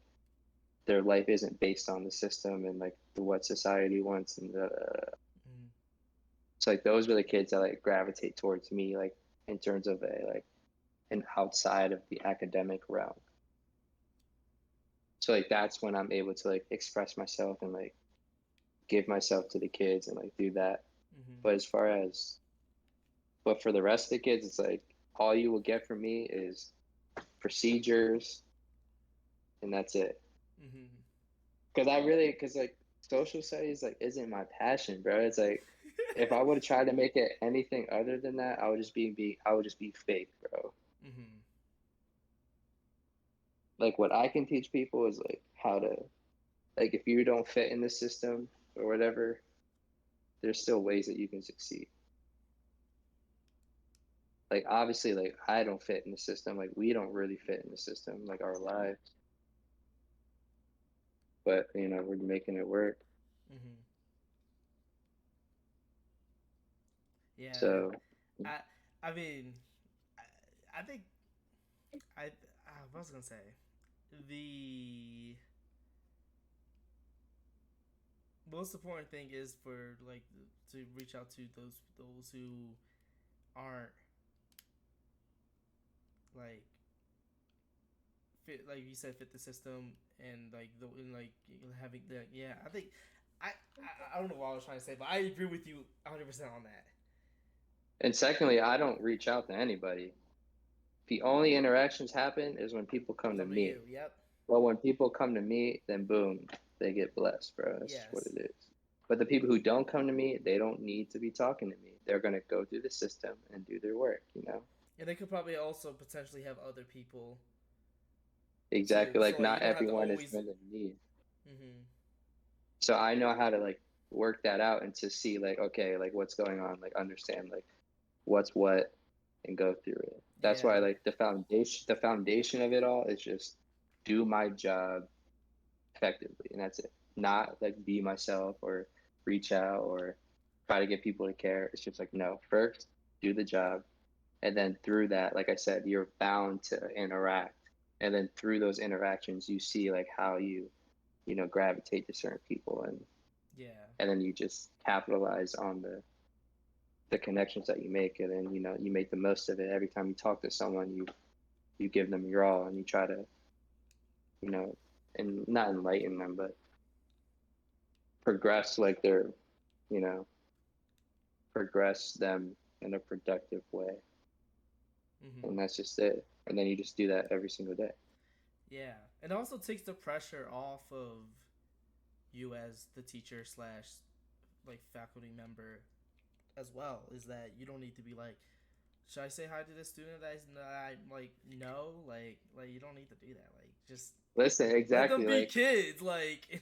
their life isn't based on the system and like what society wants and
Hmm.
it's like those were the kids that like gravitate towards me like in terms of a like an outside of the academic realm. So like that's when I'm able to like express myself and like give myself to the kids and like do that.
Hmm.
But as far as but for the rest of the kids, it's like all you will get from me is procedures and that's it.
Hmm.
Because like social studies like isn't my passion, bro. It's like if I would have tried to make it anything other than that, I would just be fake, bro.
Hmm.
Like what I can teach people is like how to like if you don't fit in the system or whatever, there's still ways that you can succeed. Like obviously, like I don't fit in the system. Like we don't really fit in the system, like our lives. But we're making it work.
Hmm. Yeah,
So
I I mean, I, I think I what was I gonna say the most important thing is for like to reach out to those who aren't like fit like you said fit the system and like the and like having the yeah I think I don't know what I was trying to say but I agree with you 100% on that.
and secondly, I don't reach out to anybody. The only interactions happen is when people come to
Come to
me.
you. Yep.
Well, when people come to me, then boom, they get blessed, bro. That's just what
Yes.
it is. But the people who don't come to me, they don't need to be talking to me. They're gonna go through the system and do their work, you know?
And they could probably also potentially have other people
Exactly.
too. So
Like
like you
not
don't have to
everyone is
always.
gonna need.
Hmm.
So I know how to like work that out and to see like, okay, like what's going on, like understand like what's what and go through it. That's why
Yeah.
like the foundation of it all is just do my job effectively, and that's it. Not like be myself or reach out or try to get people to care. It's just like no, first do the job, and then through that, like I said, you're bound to interact, and then through those interactions, you see like how you gravitate to certain people,
Yeah.
and then you just capitalize on the connections that you make, and then you make the most of it. Every time you talk to someone, you give them your all, and you try to you know and not enlighten them, but progress like they're you know progress them in a productive way.
Hmm.
And that's just it. And then you just do that every single day.
Yeah. It also takes the pressure off of you as the teacher slash like faculty member as well. Is that you don't need to be like, should I say hi to this student that I like no like you don't need to do that. Like just
Listen,
let them
exactly.
be
Like
kids. Like.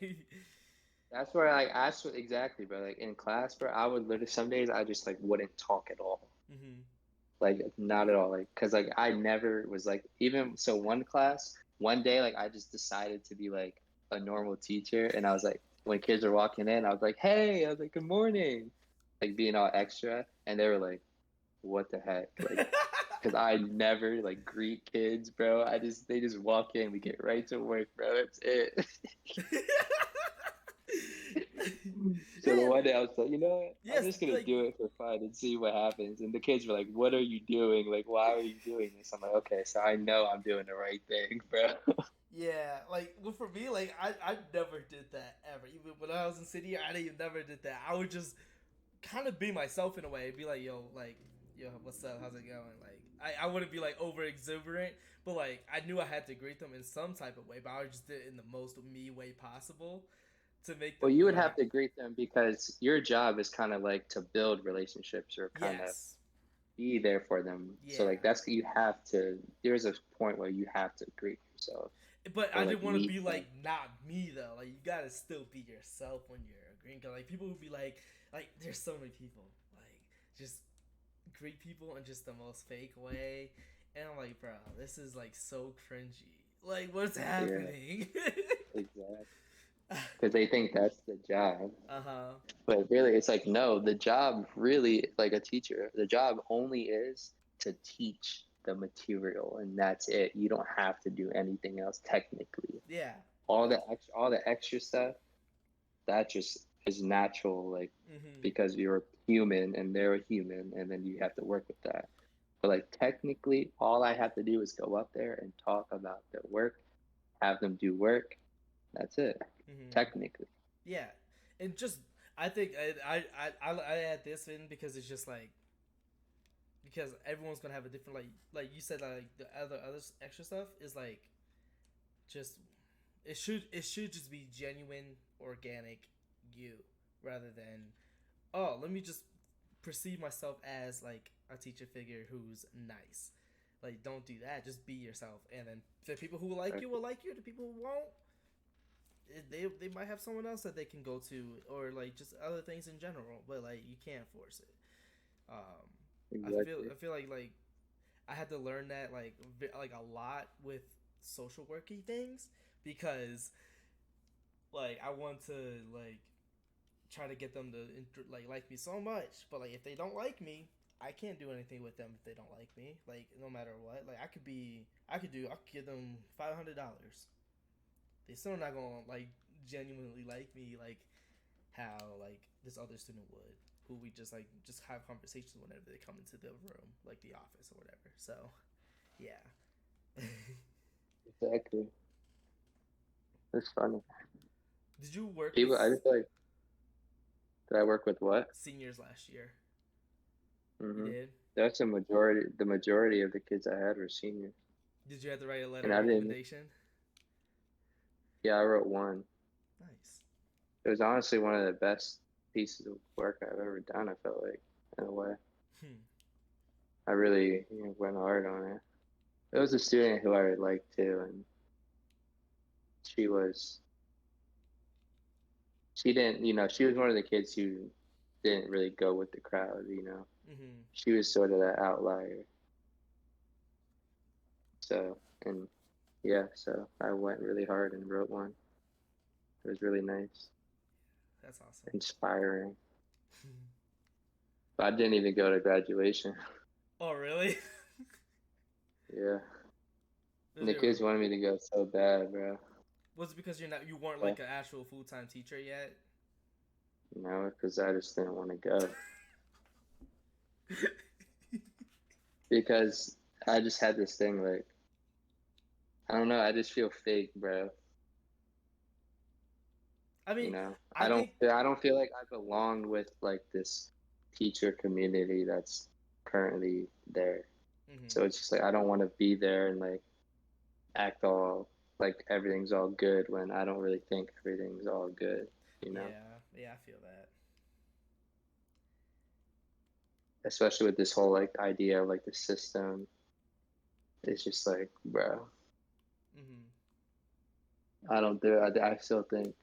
that's where like that's what exactly, bro. Like in class, bro, I would literally some days I just like wouldn't talk at all.
Hmm.
Like not at all. Like because like I never was like even so one class one day like I just decided to be like a normal teacher, and I was like when kids were walking in I was like hey, I was like good morning, like being all extra, and they were like what the heck, like because I never like greet kids, bro. They just walk in, we get right to work, bro. That's it. So the
Yeah,
one day I was like, you know what? I'm
yes,
just gonna
like
do it for fun and see what happens. And the kids were like, "What are you doing? Like, why are you doing this?" I'm like, "Okay, so I know I'm doing the right thing, bro."
yeah, like well, for me, like I never did that ever. Even when I was in city, I didn't never did that. I would just kind of be myself in a way, be like, yo, what's up? How's it going? Like, I wouldn't be like over exuberant, but like I knew I had to greet them in some type of way, but I would just did it in the most me way possible to make
Well,
them
you
feel
would have
like
to greet them because your job is kind of like to build relationships or kind of
yes,
be there for them. So like
yeah.
that's you have to. There's a point where you have to greet yourself
But
or
I
like
didn't want to
meet
be
them.
like not me though. Like you gotta still be yourself when you're a green card. Like people would be like there's so many people like just greet people in just the most fake way, and I'm like, bro, this is like so cringy. Like what's
Yeah,
happening?
exactly. Because they think that's the job.
Uh huh.
But really, it's like, no, the job really, like a teacher, the job only is to teach the material, and that's it. You don't have to do anything else technically.
Yeah.
All the extra stuff, that just is natural, like
Mhm.
because you're human and they're a human, and then you have to work with that. But like technically, all I have to do is go up there and talk about their work, have them do work. That's it,
Mhm.
technically.
Yeah, and just I think I add this in because it's just like because everyone's gonna have a different like you said like the other extra stuff is like just it should just be genuine organic you rather than oh let me just perceive myself as like a teacher figure who's nice. Like don't do that, just be yourself, and then the people who like you will like you, the people who won't they might have someone else that they can go to or like just other things in general, but like you can't force it. um
Exactly.
I feel like I had to learn that like a lot with social worky things because like I want to like try to get them to like me so much, but like if they don't like me, I can't do anything with them if they don't like me. Like no matter what, like I could give them $500. They still not gonna like genuinely like me like how like this other student would, who we just have conversations whenever they come into the room, like the office or whatever. So yeah.
Exactly. It's funny.
Did you work
People, I
with
just feel like, did I work with what?
seniors last year? You
Hmm.
did.
That's the majority of the kids I had were seniors.
Did you have to write a letter
And
of
I didn't,
recommendation?
Yeah, I wrote one.
Nice.
It was honestly one of the best pieces of work I've ever done, I felt like, in a way.
Hmm.
I really went hard on it. It was a student who I liked too, and she was, she didn't, she was one of the kids who didn't really go with the crowd.
Hmm.
She was sort of that outlier. So, and yeah, so I went really hard and wrote one. It was really nice,
That's awesome.
inspiring. But I didn't even go to graduation.
Oh, really?
Yeah. And
Was
the kids
your
wanted me to go so bad, bro.
was it because you weren't
Yeah.
like an actual full time teacher yet?
Because I just didn't want to go. Because I just had this thing like, I don't know, I just feel fake, bro.
I
You
mean,
know,
I think.
I don't feel like I belonged with like this teacher community that's currently there.
Hmm.
So it's just like I don't want to be there and like act all like everything's all good when I don't really think everything's all good, you know?
Yeah, yeah, I feel that.
Especially with this whole like idea of like the system. It's just like, bro,
Hmm.
I don't do I still think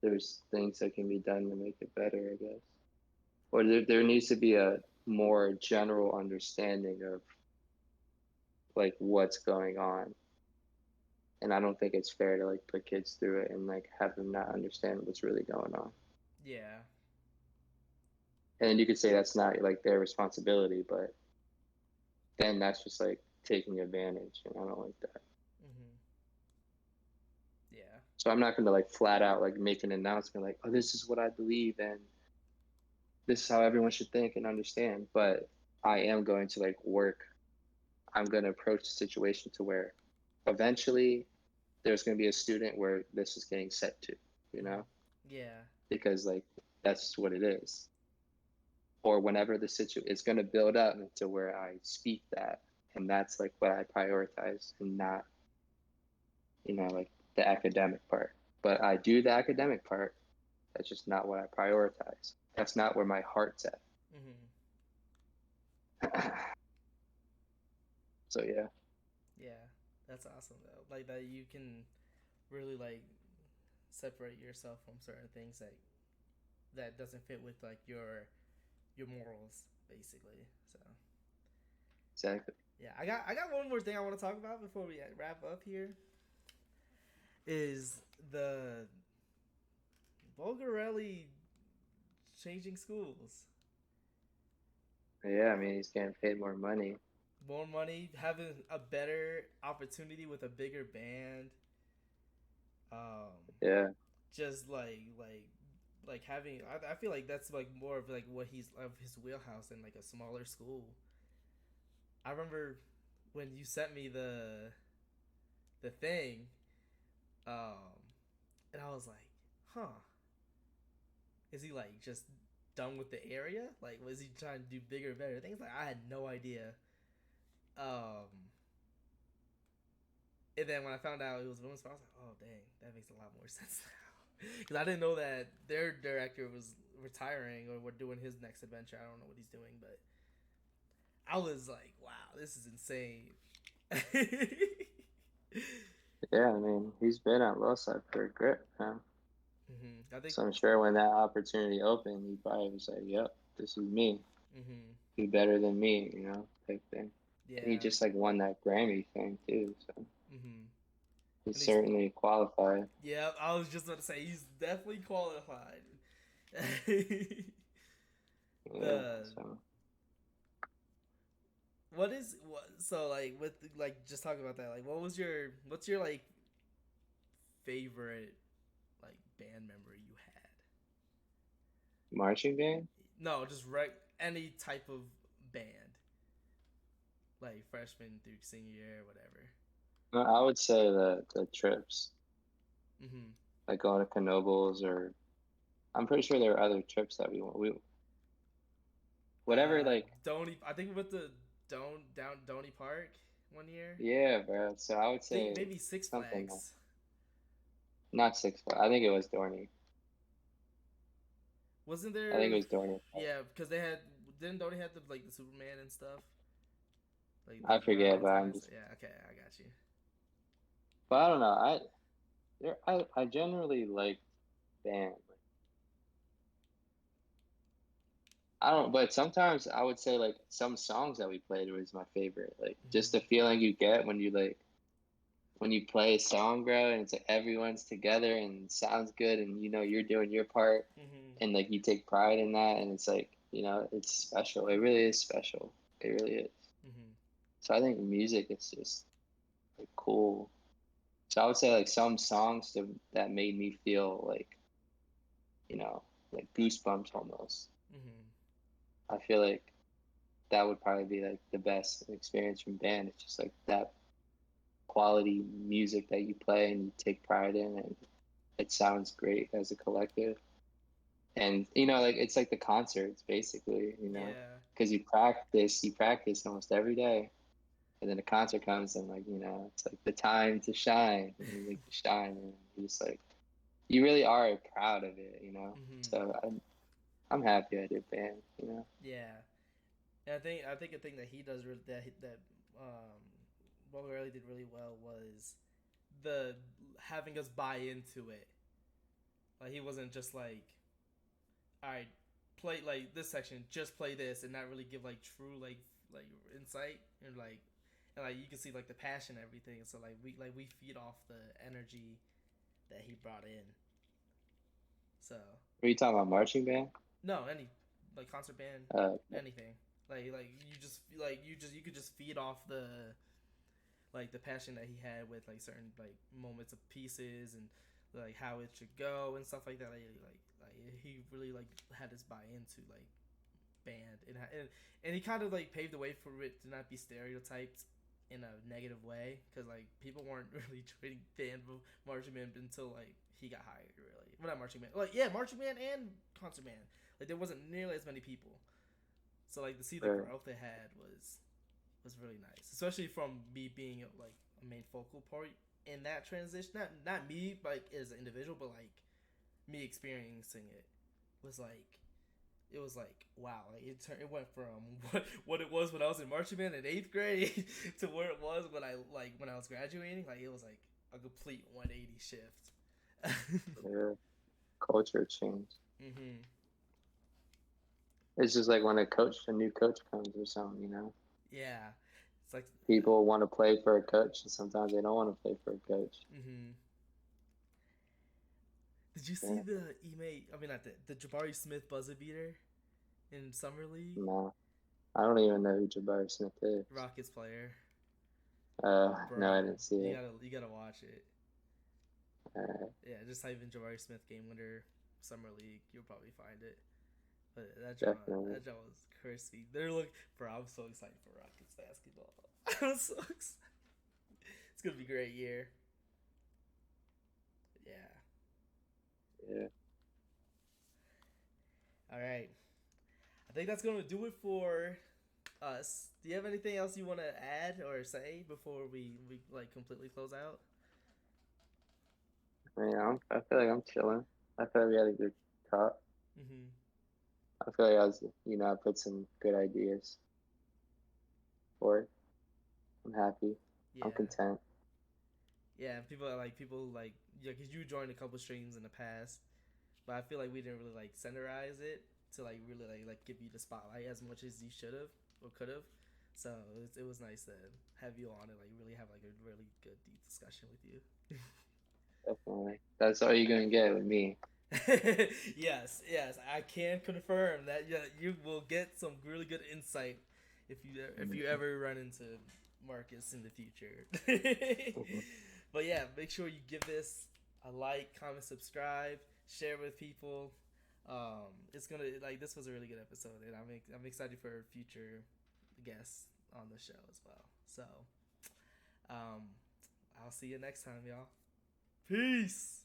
there's things that can be done to make it better, I guess. Or there needs to be a more general understanding of like what's going on. And I don't think it's fair to like put kids through it and like have them not understand what's really going on.
Yeah.
And you could say that's not like their responsibility, but then that's just like taking advantage, and I don't like that.
Hmm. Yeah.
So I'm not going to like flat out like make an announcement like, oh, this is what I believe and this is how everyone should think and understand. But I am going to like work. I'm going to approach the situation to where eventually there's going to be a student where this is getting set to, you
Hmm.
know,
Yeah.
because like that's what it is. Or whenever the situation is going to build up to where I speak that, and that's like what I prioritize and not, like the academic part. But I do the academic part. That's just not what I prioritize. That's not where my heart's at.
Hmm.
So yeah,
Yeah. That's awesome though. Like that you can really like separate yourself from certain things that doesn't fit with like your morals basically. So
exactly.
yeah, I got one more thing I want to talk about before we wrap up here. Is the Bulgarelli changing schools?
Yeah, I mean he's getting paid more money.
More money, having a better opportunity with a bigger band. Um,
Yeah,
just like having. I feel like that's like more of like what he's of his wheelhouse in like a smaller school. I remember when you sent me the thing, um, and I was like, huh, is he like just done with the area? Like, was he trying to do bigger, better things? Like, I had no idea. Um, and then when I found out it was women's, I was like, oh dang, that makes a lot more sense now. Because I didn't know that their director was retiring or we're doing his next adventure. I don't know what he's doing, but I was like, wow, this is insane.
yeah. I mean he's been at Losite for a grip now.
I think.
So I'm sure when that opportunity opened, he probably was like, "Yep, this is me.
Hmm.
Do better than me," type thing. And he
Yeah.
just like won that Grammy thing too, so
Hmm.
he's
And he's.
certainly qualified.
Yeah, I was just about to say he's definitely qualified.
Yeah,
the
so
what is what so like with like just talking about that, like what's your like favorite like band member you had?
marching band.
No, just any type of band, like freshman through senior year, whatever.
I would say the trips,
Mm-hmm.
like going to Knoebels, or I'm pretty sure there are other trips that we want. We whatever like
Donny, I think with the Donny Park. one year.
Yeah, bro. So I would
I think
say
maybe Six
something like
Flags.
not 6 foot. I think it was Dorney.
Wasn't
I think it
there?
was Dorney.
Yeah, because they had didn't Donnie have the Superman and stuff like
I
the
forget, but I'm
advertised.
just.
Yeah, okay, I got you.
But I don't know. I generally like band. Like, I don't. But sometimes I would say like some songs that we played was my favorite. Like just the
Hmm.
feeling you get when you play a song, bro, and it's like everyone's together and it sounds good, and you know you're doing your part,
Hmm.
and like you take pride in that, and it's like it's special. It really is special. It really is.
Hmm.
So I think music is just like cool. So I would say like some songs that made me feel like you know like goosebumps almost.
Hmm.
I feel like that would probably be like the best experience from band. It's just like that quality music that you play and you take pride in, and it sounds great as a collective. And like it's like the concerts basically,
Yeah.
because you practice almost every day, and then the concert comes and like it's like the time to shine, and you like to shine, and you just like you really are proud of it.
Hmm.
So I'm happy I did band.
Yeah. And I think a thing that he does that um, what really did really well was the having us buy into it. Like he wasn't just like, all right, play like this section, just play this, and not really give like true like insight and like you can see like the passion and everything. So like we feed off the energy that he brought in. So
Are you talking about marching band?
no, any like concert band,
Uh,
anything. Like you could just feed off the passion that he had with like certain like moments of pieces and like how it should go and stuff like that. Like he really like had us buy into like band and he kind of like paved the way for it to not be stereotyped in a negative way because like people weren't really treating band marching band until like he got hired really. Well, not marching band, like yeah, marching band and concert band. Like there wasn't nearly as many people, so like to see the
or
growth they had was really nice, especially from me being like a main focal point in that transition. Not me like as an individual, but like me experiencing it was like it was like wow, like it went from what it was when I was in marching band in eighth grade to where it was when I was graduating. Like it was like a complete 180 shift.
culture change.
Hmm.
It's just like when a new coach comes or something.
Yeah, it's like
People want to play for a coach, and sometimes they don't want to play for a coach.
hmm. Did you see
Yeah,
the I mean, not the Jabari Smith buzzer beater in summer league?
no, I don't even know who Jabari Smith is.
Rockets player,
No, I
bro.
didn't see it.
You gotta watch it.
Uh,
Yeah, just type in Jabari Smith game winner summer league. You'll probably find it. But
Definitely,
that jaw was crispy. They're look, bro. I'm so excited for Rockets basketball. I'm so excited. It's gonna be a great year. Yeah.
yeah.
All right. I think that's gonna do it for us. Do you have anything else you want to add or say before we like completely close out?
I mean, I feel like I'm chilling. I feel like we had a good talk.
Mm-hmm.
I feel like I put some good ideas for it. I'm happy. I'm
Yeah.
content.
Yeah. People like yeah, cause you joined a couple streams in the past, but I feel like we didn't really like centerize it to like really like give you the spotlight as much as you should have or could have. So it was nice to have you on and like really have like a really good deep discussion with you.
Definitely. That's all you're gonna get with me.
Yes, I can confirm that yeah, you will get some really good insight if you ever run into Marcus in the future.
Mhm.
But yeah, make sure you give this a like, comment, subscribe, share with people. It's gonna like this was a really good episode, and I'm excited for future guests on the show as well. So, um, I'll see you next time, y'all. Peace.